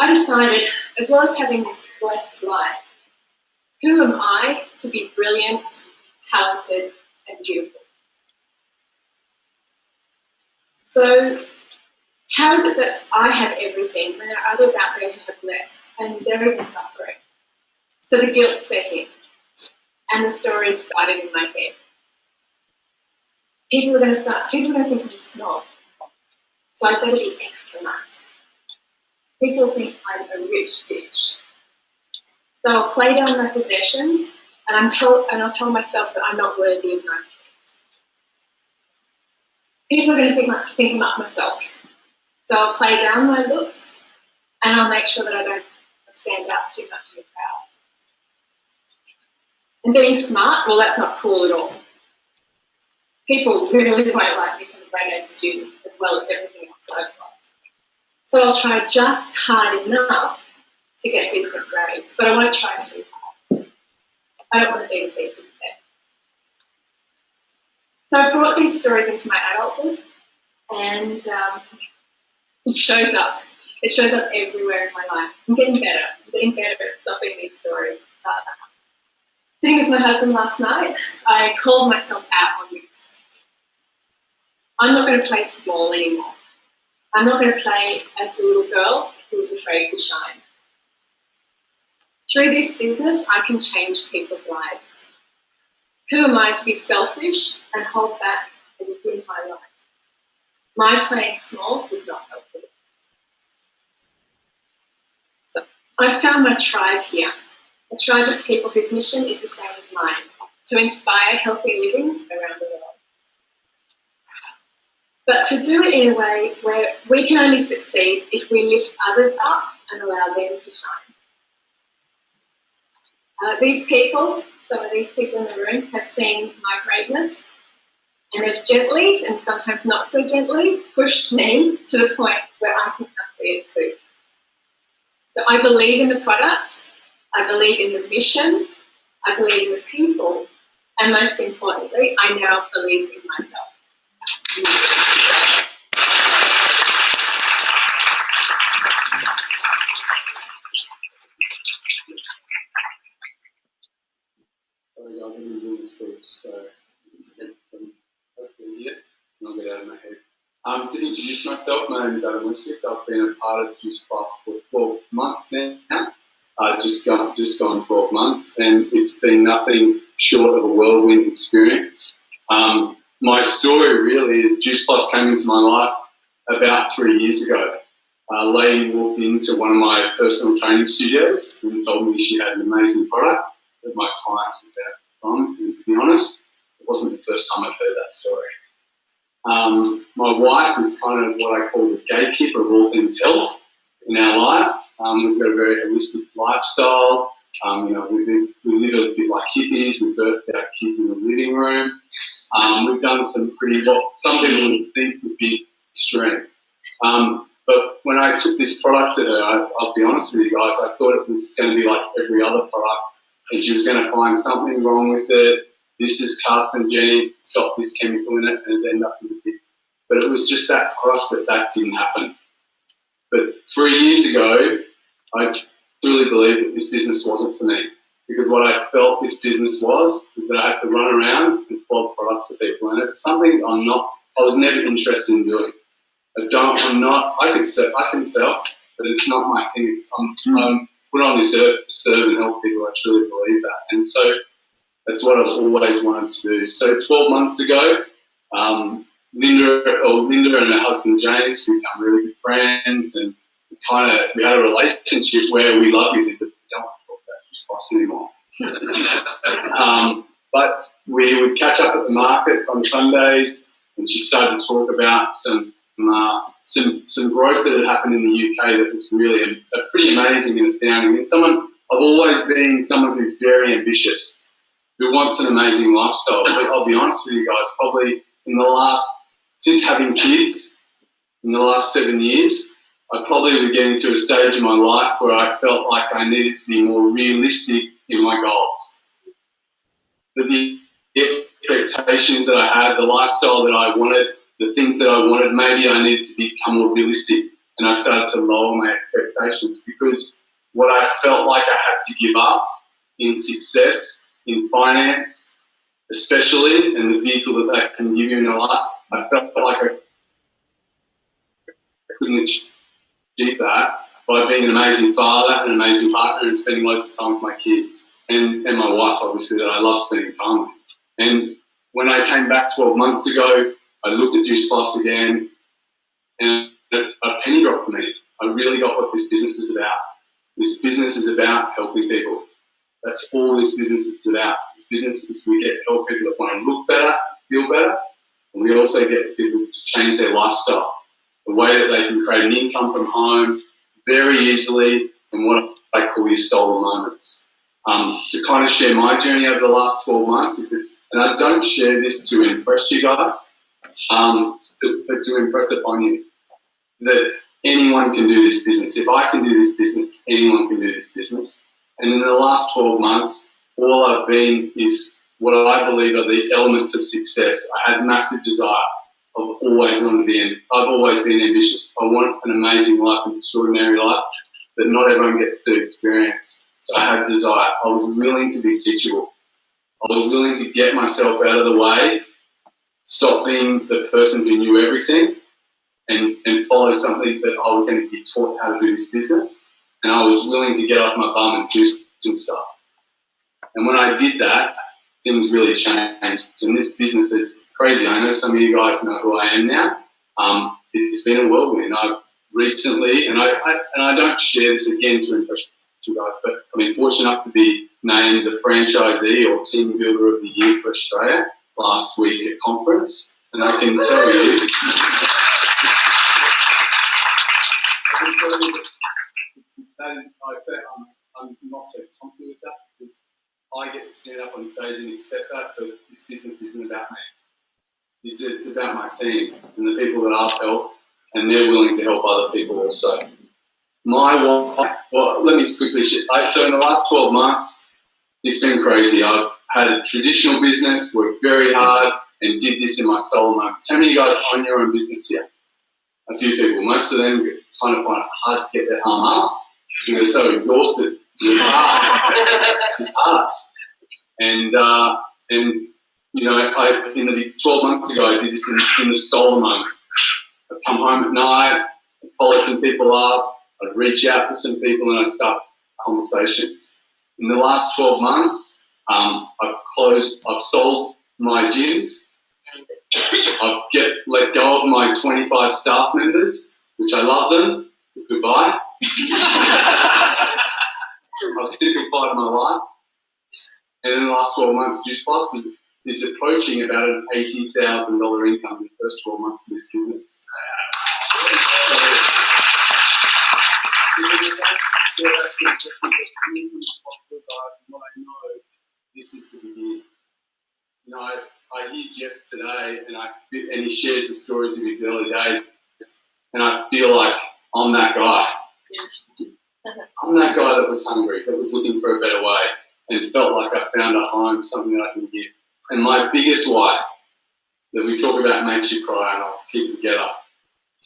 [SPEAKER 2] I decided, as well as having this blessed life, who am I to be brilliant, talented, and beautiful? So how is it that I have everything when there are others out there who have less and they're even suffering? So the guilt set in and the story started in my head. People are going to think I'm a snob, so I better be extra nice. People think I'm a rich bitch. So I'll play down my possession and I'll tell myself that I'm not worthy of nice things. People are going to think I'm not myself. So I'll play down my looks and I'll make sure that I don't stand out too much in the crowd. And being smart, well, that's not cool at all. People really won't like me from a grade 8 student as well as everything else that I've got. So I'll try just hard enough to get decent grades, but I won't try too hard. I don't want to be a teacher today. So I brought these stories into my adulthood, and it shows up. It shows up everywhere in my life. I'm getting better. At stopping these stories. Sitting with my husband last night, I called myself out on this. I'm not going to play small anymore. I'm not going to play as the little girl who was afraid to shine. Through this business, I can change people's lives. Who am I to be selfish and hold back and dim my light? My playing small does not help me. So I found my tribe here, a tribe of people whose mission is the same as mine, to inspire healthy living around the world. But to do it in a way where we can only succeed if we lift others up and allow them to shine. Some of these people in the room have seen my greatness, and have gently, and sometimes not so gently, pushed me to the point where I think I see it too. But I believe in the product, I believe in the mission, I believe in the people, and most importantly, I now believe in myself.
[SPEAKER 3] Sorry guys, I didn't do the speech, so hopefully here, and I'll get out of my head. To introduce myself, my name is Adam Lucic. I've been a part of Juice Plus for 12 months now. just gone 12 months, and it's been nothing short of a whirlwind experience. My story really is Juice Plus came into my life about 3 years ago. A lady walked into one of my personal training studios and told me she had an amazing product that my clients would benefit from. And to be honest, it wasn't the first time I've heard that story. My wife is kind of what I call the gatekeeper of all things health in our life. We've got a very holistic lifestyle. We live a bit like hippies. We've birthed our kids in the living room. We've done some pretty, what some people would think would be extreme. But when I took this product to her, I'll be honest with you guys, I thought it was going to be like every other product, and she was going to find something wrong with it. This is carcinogenic, it's got this chemical in it, and it ended up with a bit. But it was just that product that didn't happen. But 3 years ago, I truly believed that this business wasn't for me, because what I felt this business was that I had to run around and flog products to people, and it's something I was never interested in doing. I can sell, but it's not my thing. I'm put on this earth to serve and help people. I truly believe that. And so that's what I've always wanted to do. So 12 months ago, Linda and her husband James, we become really good friends, and we had a relationship where we love each other, but we don't want to talk about Juice Plus anymore. But we would catch up at the markets on Sundays, and she started to talk about some growth that had happened in the UK that was really pretty amazing and astounding. And I've always been someone who's very ambitious, who wants an amazing lifestyle. But I'll be honest with you guys, probably since having kids, in the last 7 years, I probably was getting to a stage in my life where I felt like I needed to be more realistic in my goals. The expectations that I had, the lifestyle that I wanted, the things that I wanted, maybe I needed to become more realistic, and I started to lower my expectations, because what I felt like I had to give up in success, in finance, especially, and the vehicle that can give you in your life, I felt like I couldn't achieve that by being an amazing father, an amazing partner, and spending loads of time with my kids and my wife, obviously, that I love spending time with. And when I came back 12 months ago, I looked at Juice Plus again, and a penny dropped for me. I really got what this business is about. This business is about helping people. That's all this business is about. This business is we get to help people that want to look better, feel better, and we also get people to change their lifestyle, the way that they can create an income from home very easily, and what I call your stolen moments. To kind of share my journey over the last 12 months, and I don't share this to impress you guys, but to impress upon you that anyone can do this business. If I can do this business, anyone can do this business. And in the last 12 months, all I've been is what I believe are the elements of success. I had massive desire. I've always been ambitious. I want an amazing life, an extraordinary life that not everyone gets to experience. So I had desire. I was willing to be teachable. I was willing to get myself out of the way, stop being the person who knew everything, and follow something that I was going to be taught how to do this business. And I was willing to get off my bum and do some stuff. And when I did that, things really changed. And this business is crazy. I know some of you guys know who I am now. It's been a whirlwind. I've recently, and I don't share this again to impress you guys, but I've been fortunate enough to be named the franchisee or team builder of the year for Australia last week at conference. And I can tell you, I'm not so comfortable with that, because I get to stand up on stage and accept that, but this business isn't about me. It's about my team and the people that I've helped, and they're willing to help other people also. Let me quickly share. So in the last 12 months, it's been crazy. I've had a traditional business, worked very hard, and did this in my solo moments. How many of you guys own your own business here? A few people. Most of them kind of find it hard to get their arm up because they're so exhausted. It's hard. It's hard. And you know, 12 months ago, I did this in the solo moment. I'd come home at night, I'd follow some people up, I'd reach out to some people, and I'd start conversations. In the last 12 months, I've sold my gyms. I've let go of my 25 staff members, which I love them. Goodbye. I've simplified my life. And in the last 12 months, Juice Plus is approaching about an $80,000 income in the first 12 months of this business. What I know, this is the beginning. You know, I hear Jeff today, and he shares the stories of his early days, and I feel like I'm that guy. I'm that guy that was hungry, that was looking for a better way, and felt like I found a home, something that I can give. And my biggest why that we talk about makes you cry, and I'll keep it together.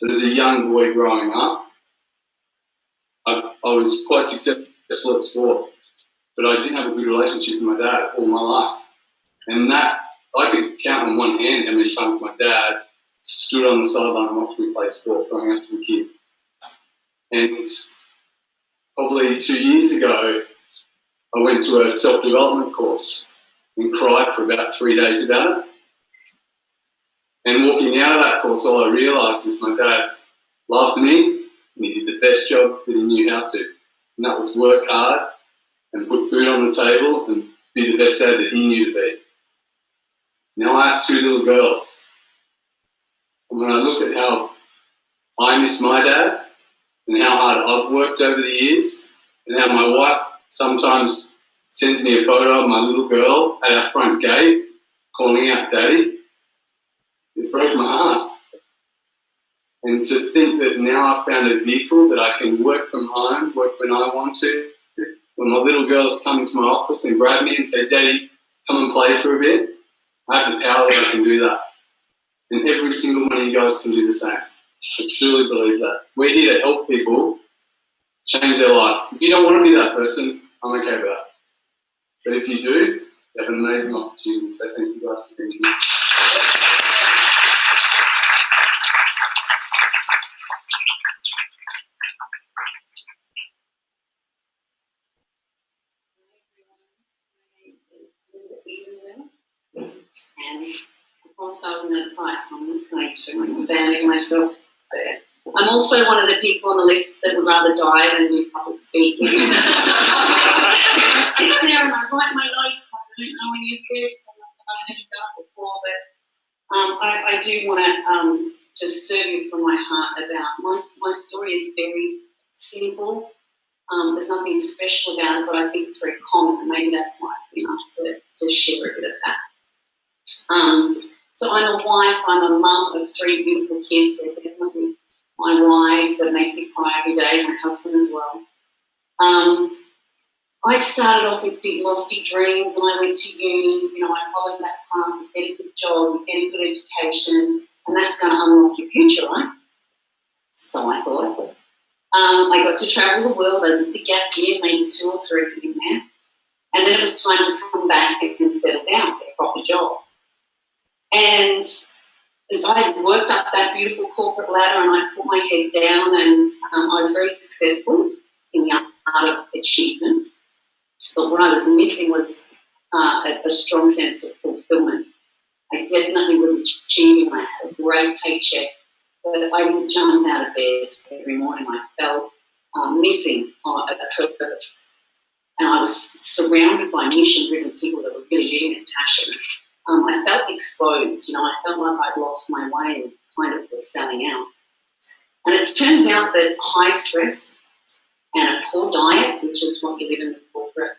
[SPEAKER 3] But as a young boy growing up, I was quite successful at sport, but I didn't have a good relationship with my dad all my life. And that, I could count on one hand how many times my dad stood on the sideline and watched me play sport growing up as a kid. And probably 2 years ago, I went to a self-development course and cried for about 3 days about it. And walking out of that course, all I realised is my dad loved me and he did the best job that he knew how to. And that was work hard and put food on the table and be the best dad that he knew to be. Now I have 2 little girls. And when I look at how I miss my dad and how hard I've worked over the years and how my wife sometimes sends me a photo of my little girl at our front gate calling out Daddy, it broke my heart. And to think that now I've found a vehicle that I can work from home, work when I want to. When my little girls come into my office and grab me and say, Daddy, come and play for a bit, I have the power that I can do that. And every single one of you guys can do the same. I truly believe that. We're here to help people change their life. If you don't want to be that person, I'm okay with that. But if you do, you have an amazing opportunity. So thank you guys for being here.
[SPEAKER 4] And I promised I wasn't going to cry, so I'm not going to. I'm abandoning myself there. I'm also one of the people on the list that would rather die than do public speaking. I sit there and I write my notes. I don't know any of this. I've never done it before, but I do want to just serve you from my heart about my story is very simple. There's nothing special about it, but I think it's very common, and maybe that's why I've been asked to share a bit of that. So I'm a wife, I'm a mum of 3 beautiful kids. They're definitely my ride that makes me cry every day, my husband as well. I started off with big lofty dreams and I went to uni, I followed that path with getting a good job, with getting good education, and that's going to unlock your future, right? So I thought. I got to travel the world, I did the gap year, maybe 2 or 3 in there, and then it was time to come back and settle down, get a proper job. And I had worked up that beautiful corporate ladder and I put my head down and I was very successful in the art of achievements. But what I was missing was a strong sense of fulfillment. I definitely was achieving. I had a great paycheck, but I didn't jump out of bed every morning. I felt missing a purpose. And I was surrounded by mission-driven people that were really living in passion. I felt exposed, I felt like I'd lost my way and kind of was selling out. And it turns out that high stress and a poor diet, which is what you live in the corporate,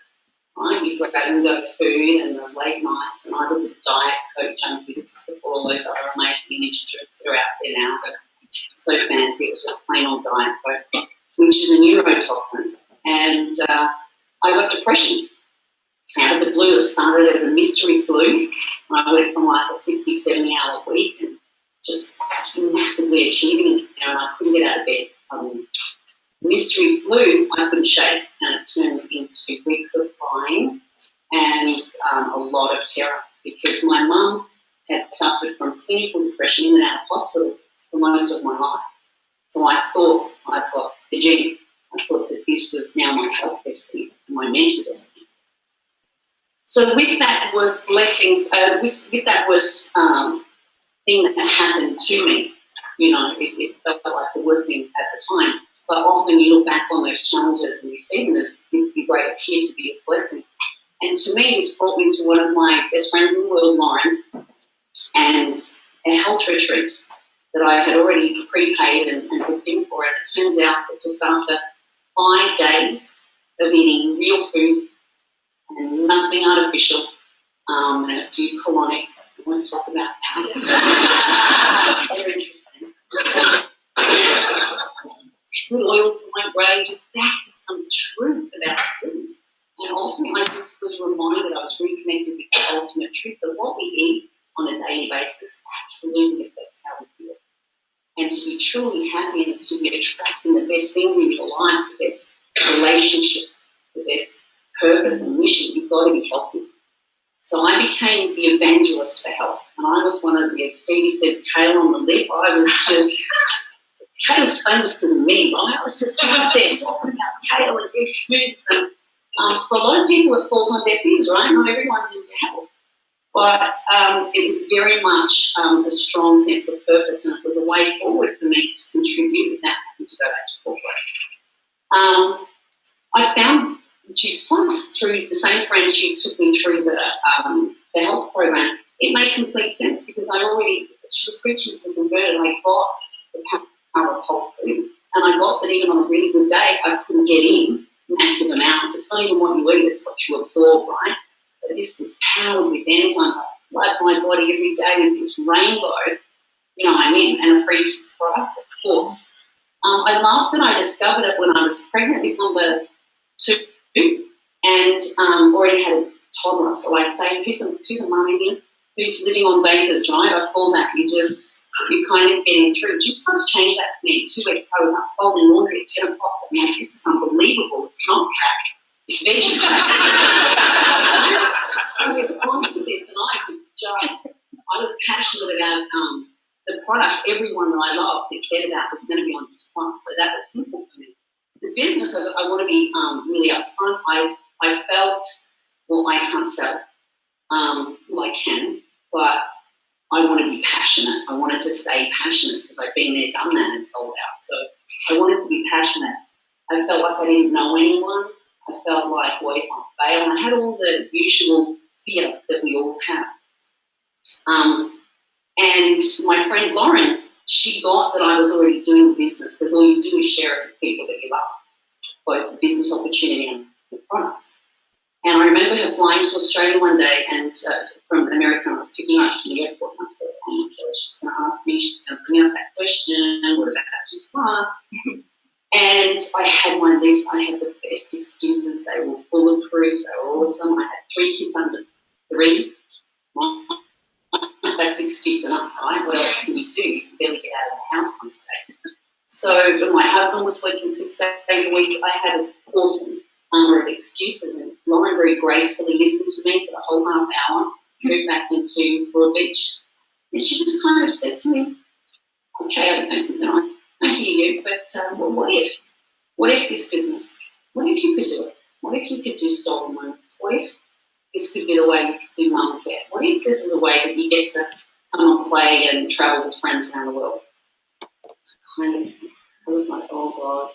[SPEAKER 4] right? You've got that window food and the late nights, and I was a diet coach junkie before all those other amazing initiatives that are out there now, but so fancy, it was just plain old diet coke, which is a neurotoxin. And I got depression. Out of the blue, it started as a mystery flu. I went from like a 60, 70-hour week and just massively achieving it, and I couldn't get out of bed. Mystery flu, I couldn't shake, and it turned into weeks of crying and a lot of terror because my mum had suffered from clinical depression in and out of hospital for most of my life. So I thought I've got the gene. I thought that this this was now my health destiny, my mental destiny. So with that was blessings, with that was thing that happened to me. You know, it felt like the worst thing at the time. But often you look back on those challenges and you see them as your greatest gift, your biggest blessing. And to me, this brought me to one of my best friends in the world, Lauren, and a health retreat that I had already prepaid and booked in for. And it turns out that just after 5 days of eating real food and nothing artificial, and a few colonics, I won't talk about that. They're interesting. Good oil for my brain, just back to some truth about food. And ultimately, I just was reminded, I was reconnected with the ultimate truth that what we eat on a daily basis absolutely affects how we feel. And to be truly happy and to be attracting the best things in your life, the best relationships, the best purpose and mission, you've got to be healthy. So I became the evangelist for health. And I was one of the, Stevie says, kale on the lip. I was just, kale's famous because of me, right? I was just out there talking about kale and good foods. And for a lot of people, it falls on deaf ears, right? Not everyone's into health. But it was very much a strong sense of purpose, and it was a way forward for me to contribute without having to go back to corporate. I found Juice Plus through the same friend who took me through the health program. It made complete sense because she was preaching some converted. I got the power of whole food, and I got that even on a really good day, I couldn't get in massive amounts. It's not even what you eat, it's what you absorb, right? So this is powered with enzymes. I flood my body every day with this rainbow, you know what I mean, and a free product, of course. I love that I discovered it when I was pregnant with number 2 and already had a toddler. So I'd say, who's a mum in here? Who's living on vapors, right? I call that you kind of getting through. Just must change that for me. 2 weeks I was up folding laundry at 10 o'clock. I'm like, this is unbelievable. It's not crack. It's vegetable. I was onto this, and I was passionate about the products. Everyone that I loved, that cared about, was going to be on this one. So that was simple for me. The business, I want to be really upfront. I felt, well, I can't sell. Well, I can, but I want to be passionate. I wanted to stay passionate because I've been there, done that, and sold out. So I wanted to be passionate. I felt like I didn't know anyone. I felt like, what if I fail? And I had all the usual fear that we all have. And my friend Lauren, she got that I was already doing business, because all you do is share it with people that you love, both the business opportunity and the products. And I remember her flying to Australia one day, and from America, I was picking her up from the airport, and I said, oh my God, she's going to ask me, she's going to bring up that question, what about Juice Plus? And I had my list. I had the best excuses. They were bulletproof. They were awesome. I had 3 kids under 3. That's excuse enough, right? What else can you do? You can barely get out of the house these days. So when my husband was working 6 days a week, I had an awesome number of excuses. And Lauren very gracefully listened to me for the whole half hour, moved back into Broad Beach. And she just kind of said to me, okay, I hear you, but well, what if? What if this business? What if you could do it? What if you could do stolen moments? What if this could be the way you could do mum care? What if this is a way that you get to come and play and travel with friends around the world? I was like, oh God.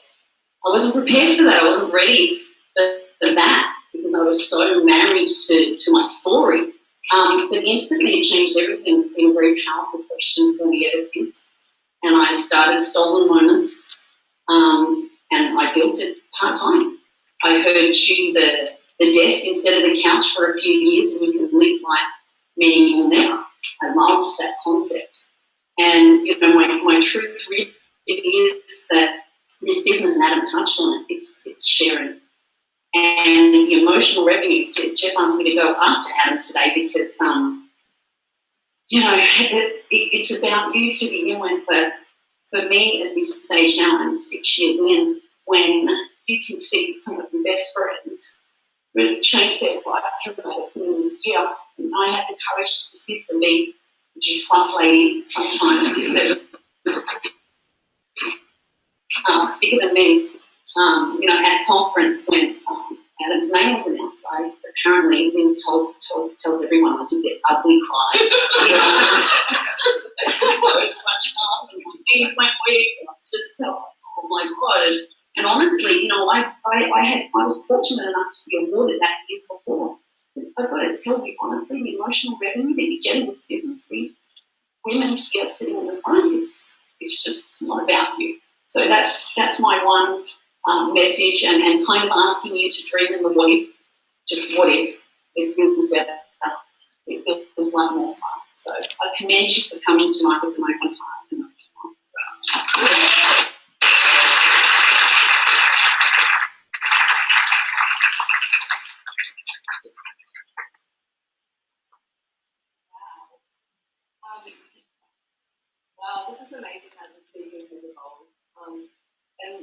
[SPEAKER 4] I wasn't prepared for that. I wasn't ready for that because I was so married to my story. But instantly it changed everything. It's been a very powerful question for me ever since. And I started Stolen Moments, and I built it part-time. I heard choose the desk instead of the couch for a few years, and you can live like many more now. I loved that concept. And, you know, my truth really is that this business, and Adam touched on it, it's sharing. And the emotional revenue, Jeff wants me to go after Adam today because, you know, it's about you to begin with, but for me at this stage now, I'm 6 years in, when you can see some of your best friends really change their life dramatically. Yeah, and I had the courage to persist and be a Juice Plus lady sometimes. It's bigger than me. at a conference when Adam's name was announced, I apparently then tells everyone I did that ugly cry. It was so much up and my things went weird. And I just felt, oh my God. And honestly, I was fortunate enough to be awarded that years before. I've got to tell you honestly, the emotional revenue that you get in this business, these women here sitting in the front, it's not about you. So that's my one message, and kind of asking you to dream in the what if, just what if it feels better, it feels like more fun. So I commend you for coming tonight with an open heart.
[SPEAKER 5] Wow, this is amazing how the two years has evolved. And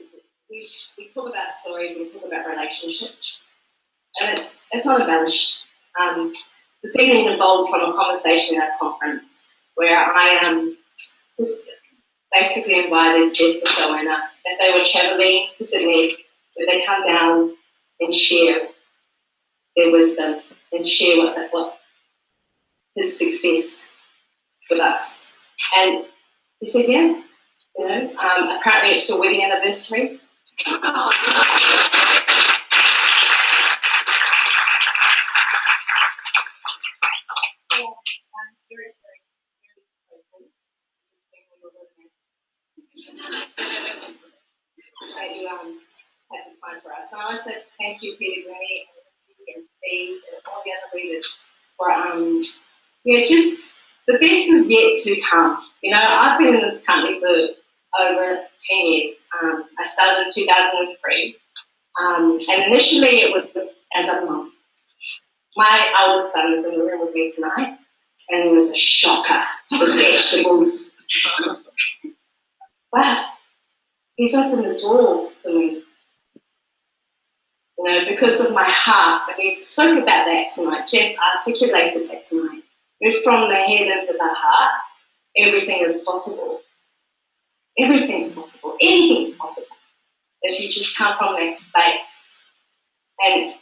[SPEAKER 5] we talk about stories, we talk about relationships, and it's not embellished. This evening evolved from a conversation at a conference where I just basically invited Jeff and Joanna if they were travelling to Sydney, would they come down and share their wisdom and share what his success with us. And he said, yeah, apparently it's a wedding anniversary. That you had the time for us. And I said thank you, Peter Gray, and Steve, and all the other leaders for just the best is yet to come. I've been in this company for over 10 years. I started in 2003, and initially it was as a mum. My oldest son is in the room with me tonight, and he was a shocker for vegetables. But he's opened the door for me, because of my heart. And we spoke about that tonight. Jeff articulated that tonight. We're from the head into the heart. Everything is possible. Everything's possible. Anything's possible if you just come from that space. And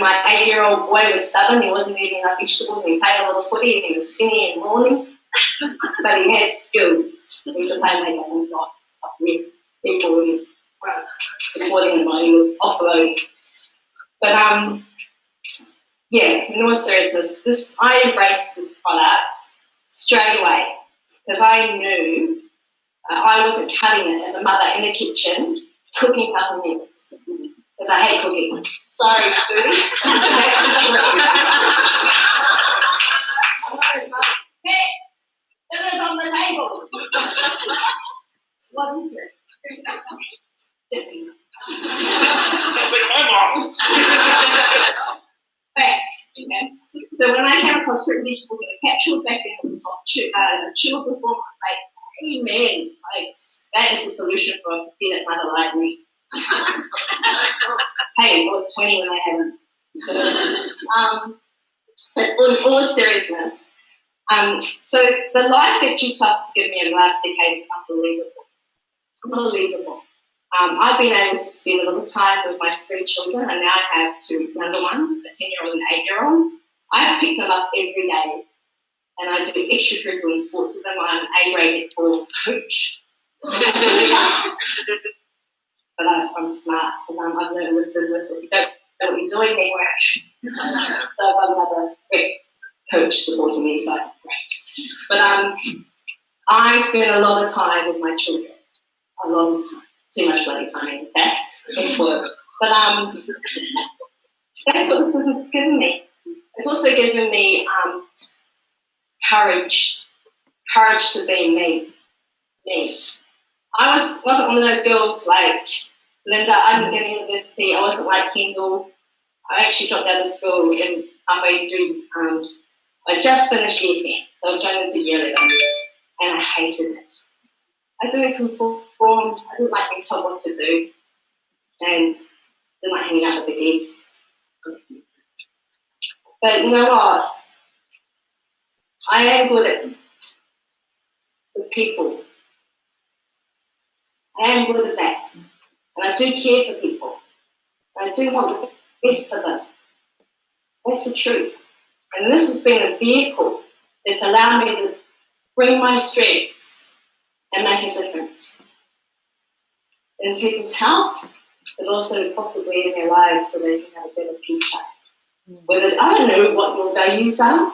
[SPEAKER 5] my 8-year-old boy was stubborn. He wasn't eating enough vegetables, and he played a little footy, and he was skinny and brawny, but he had skills. He was a playmaker, and not with people who were supporting him while he was offloading. But in all seriousness, I embraced this product straight away because I knew I wasn't cutting it as a mother in the kitchen cooking peppermints because I hate cooking. Sorry, foodies. That's the truth. Dinner's on the table. What is it? Disney.
[SPEAKER 1] Sounds like my mom.
[SPEAKER 5] Facts. So when I came across certain vegetables in a capsule, back then it was a soft chewable form, I was like, amen. That is the solution for a pathetic mother like me. Hey, I was 20 when I had them. So, but in all seriousness, so the life that you have given me in the last decade is unbelievable. Unbelievable. I've been able to spend a little time with my 3 children, and now I have 2 younger ones, a 10-year-old and an 8-year-old. I pick them up every day, and I do extracurricular sports with them. I'm an A-grade netball coach. But I'm smart because I've learned in this business that you don't know what you're doing, they work. So I've got another great coach supporting me, so great. But I spend a lot of time with my children. A lot of time. Too much bloody time, in fact. It's work. But that's what this business has given me. It's also given me courage to be me. I wasn't one of those girls like Linda. I didn't get to university. I wasn't like Kendall. I actually dropped out of school in halfway through. I just finished year 10, so I was trying to do year 11, and I hated it. I didn't conform. I didn't like being told what to do, and didn't like hanging out with the kids. But you know what? I am good at with people. I am good at that. And I do care for people. I do want the best for them. That's the truth. And this has been a vehicle that's allowed me to bring my strengths and make a difference in people's health, but also possibly in their lives so they can have a better future. Whether I don't know what your values are,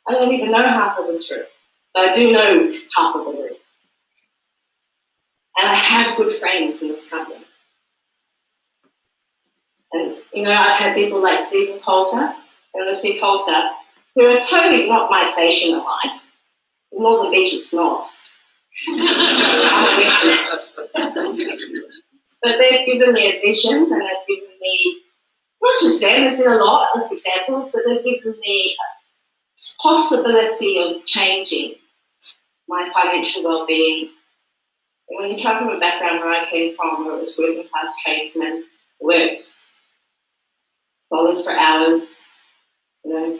[SPEAKER 5] I don't even know half of this group, but I do know half of the group. And I have good friends in this company. And, I've had people like Stephen Coulter and Lucy Coulter, who are totally not my station in life. Northern Beach is snobs. But they've given me a vision, and they've given me, not just them, there's been a lot of examples, but they've given me a possibility of changing my financial well-being. And when you come from a background where I came from, where it was working class tradesmen, worked dollars for hours, you're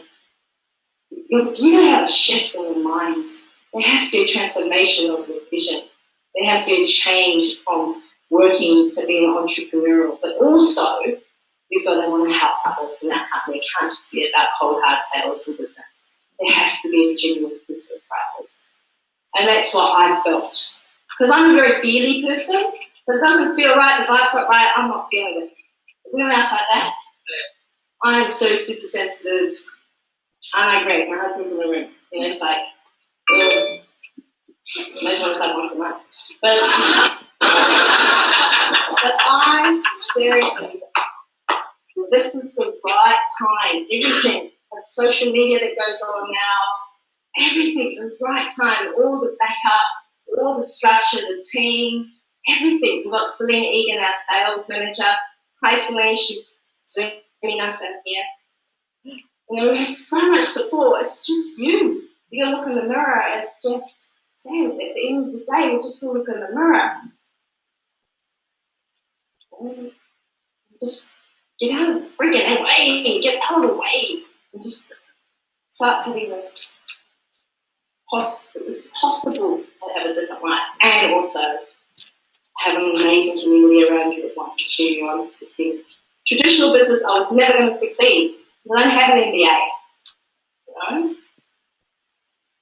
[SPEAKER 5] going to have a shift in your mind. There has to be a transformation of your vision. There has to be a change from working to being entrepreneurial, but also you've got to want to help others in that company. It can't just be about cold hard sales and business. There has to be a genuine pursuit for others. And that's what I felt. Because I'm a very feely person. If it doesn't feel right, the vibes not right, I'm not feeling it. Anyone else like that? I am so super sensitive. And I agree. My husband's in the room. It's like, imagine what it's like once a month. But I seriously, this is the right time. Everything, the social media that goes on now, everything, the right time, all the backup, all the structure, the team, everything. We've got Selena Egan, our sales manager. Hi, Selena, she's zooming us in here. We have so much support. It's just you. You gotta look in the mirror, as Jeff said. At the end of the day, we just gotta look in the mirror. Just get out of the friggin' way. Get out of the way. And just start having this. It's possible to have a different life, and also have an amazing community around you that wants to cheer you on to succeed. Traditional business, I was never going to succeed. I don't have an MBA.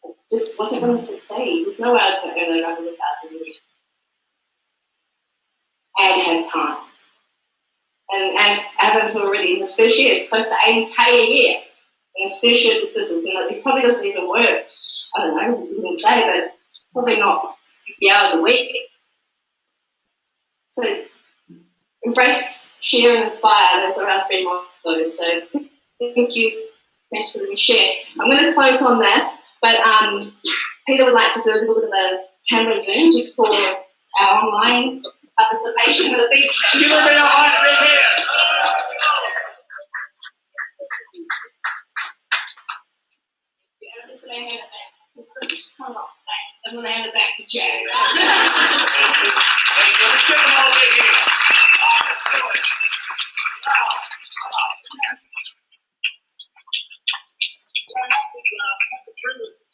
[SPEAKER 5] It just wasn't going to succeed. There's no way I was going to earn over $100,000 a year and have time. And as Adam's already in his first year, it's close to $80K a year in his first year of the business. It probably doesn't even work. I don't know, you can say, but probably not 60 hours a week. So embrace, share, and inspire. Those are our three mottos. So thank you. Thanks for letting me share. I'm going to close on this, but Peter would like to do a little bit of a camera zoom just for our online participation. Give
[SPEAKER 1] everybody a hot big hand.
[SPEAKER 2] I'm going to hand it back to Jack.
[SPEAKER 1] Let's get them all in here.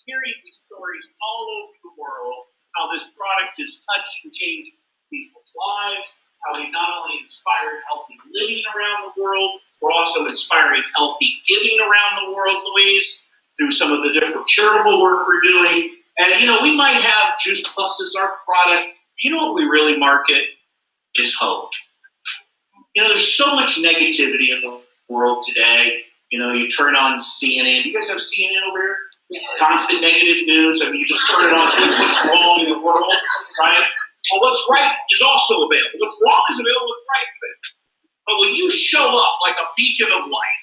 [SPEAKER 1] Hearing these stories all over the world, how this product has touched and changed people's lives, how we not only inspired healthy living around the world, we're also inspiring healthy giving around the world, Louise, through some of the different charitable work we're doing. And, we might have Juice Plus as our product. What we really market is hope. There's so much negativity in the world today. You turn on CNN. You guys have CNN over here? Yeah. Constant negative news. You just turn it on, so what's wrong in the world, right? Well, what's right is also available. What's wrong is available, what's right is available. But when you show up like a beacon of light,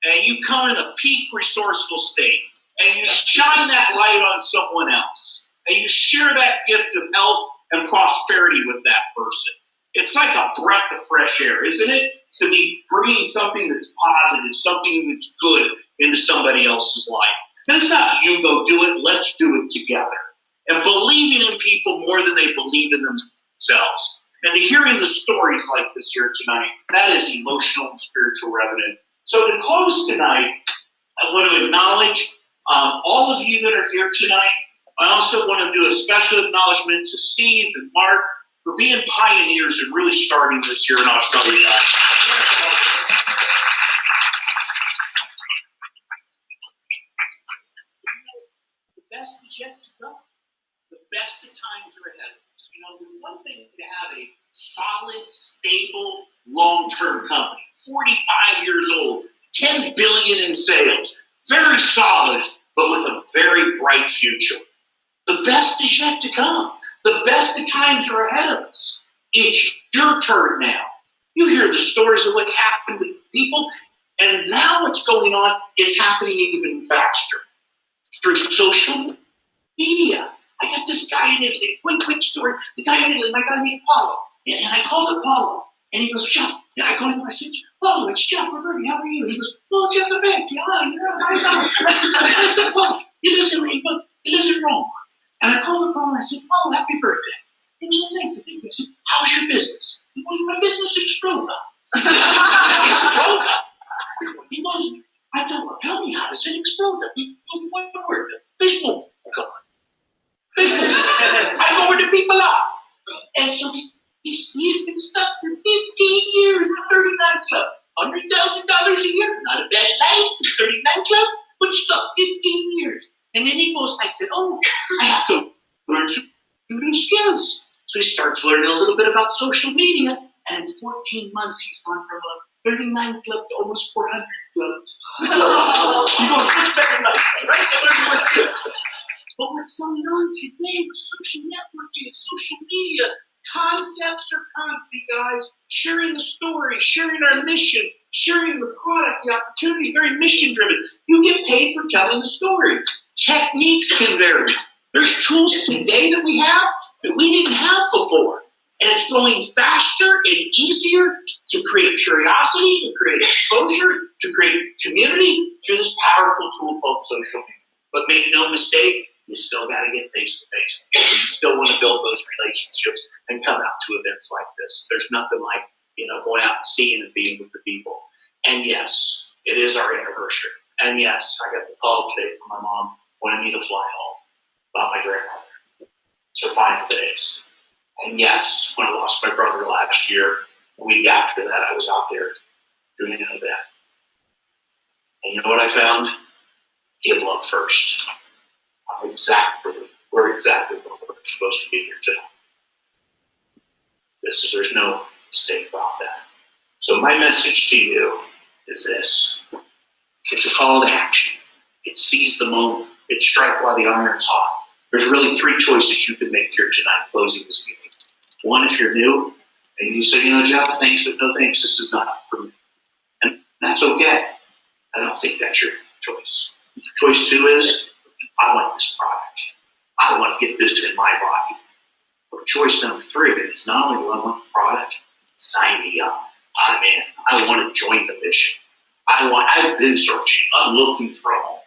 [SPEAKER 1] and you come in a peak resourceful state, and you shine that light on someone else, and you share that gift of health and prosperity with that person, it's like a breath of fresh air, isn't it? To be bringing something that's positive, something that's good into somebody else's life. And it's not you go do it, let's do it together. And believing in people more than they believe in themselves. And hearing the stories like this here tonight, that is emotional and spiritual revenue. So to close tonight, I want to acknowledge all of you that are here tonight. I also want to do a special acknowledgement to Steve and Mark, for being pioneers and really starting this here in Australia, guys. The best is yet to come. The best of times are ahead of us. You know, there's one thing to have a solid, stable, long-term company, 45 years old, 10 billion in sales, very solid, but with a very bright future. The best is yet to come. The best of times are ahead of us. It's your turn now. You hear the stories of what's happened with people, and now what's going on, it's happening even faster. Through social media. I got this guy in Italy. One quick story. The guy in Italy, my guy named Paulo. And I called him Paulo. And he goes, Jeff. And I called him, I said, Paulo, it's Jeff Roberti. How are you? He goes, oh, Jeff Roberti. I said, Paulo, he lives in Rome. And I called him Paulo and I said, Paulo, happy birthday. He goes, oh, thank you. I said, how's your business? He goes, my business exploded. Exploded? He goes, I thought, well, tell me, how does it explode? He goes, what word? Facebook. I go where the people are. And so he's been stuck for 15 years at 39 Club. $100,000 a year, not a bad life. 39 Club, but stuck 15 years. And then he goes, I said, oh, I have to learn some new skills. So he starts learning a little bit about social media. And in 14 months, he's gone from a 39 Club to almost 400 clubs. He goes, much better life, right? Learn more skills. But what's going on today with social networking and social media, concepts are constant, guys. Sharing the story, sharing our mission, sharing the product, the opportunity, very mission driven. You get paid for telling the story. Techniques can vary. There's tools today that we have that we didn't have before. And it's going faster and easier to create curiosity, to create exposure, to create community through this powerful tool called social media. But make no mistake, you still got to get face to face. You still want to build those relationships and come out to events like this. There's nothing like, going out and seeing and being with the people. And yes, it is our anniversary. And yes, I got the call today from my mom wanting me to fly home about my grandmother. It's her final days. And yes, when I lost my brother last year, a week after that, I was out there doing an event. And you know what I found? Give love first. We're exactly where we're supposed to be here today. There's no mistake about that. So my message to you is this. It's a call to action. It's seize the moment. It's strike while the iron's hot. There's really three choices you can make here tonight closing this meeting. One, if you're new, and you say, Jeff, thanks, but no thanks, this is not for me. And that's okay. I don't think that's your choice. Choice two is, I want this product. I want to get this in my body. But choice number three is not only do I want the product, sign me up. I'm in. I want to join the mission. I've been searching. I'm looking for a home.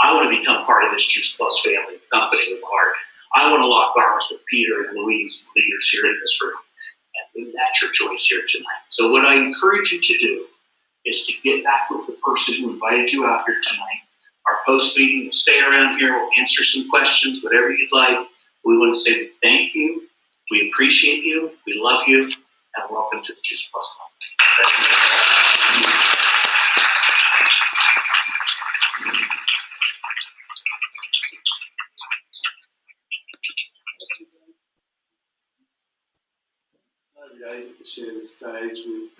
[SPEAKER 1] I want to become part of this Juice Plus family company with heart. I want to lock arms with Peter and Louise, the leaders here in this room. And that's your choice here tonight. So what I encourage you to do is to get back with the person who invited you out here tonight. Our post-meeting will stay around here. We'll answer some questions, whatever you'd like. We want to say thank you. We appreciate you. We love you. And welcome to the Juice Plus Club.
[SPEAKER 3] Today to share the stage with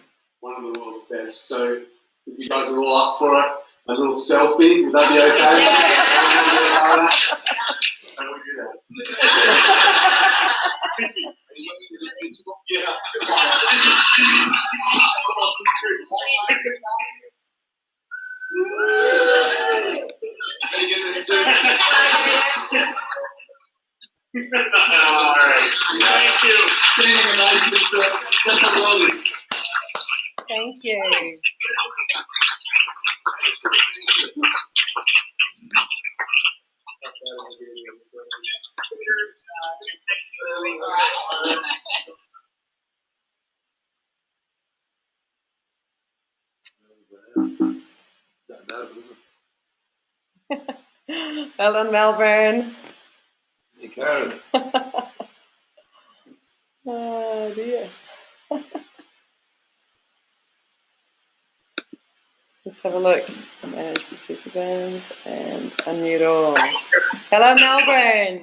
[SPEAKER 3] one of the world's best. So if you guys are all up for it, a little selfie, would that be okay?
[SPEAKER 1] Yeah.
[SPEAKER 3] How do we do that?
[SPEAKER 1] All right. Thank you.
[SPEAKER 3] Standing ovation for Jeff Roberti.
[SPEAKER 6] Thank you. Well done, Melbourne.
[SPEAKER 3] You go.
[SPEAKER 6] Oh dear. Let's have a look. Manage participants and unmute all. Hello, Melbourne.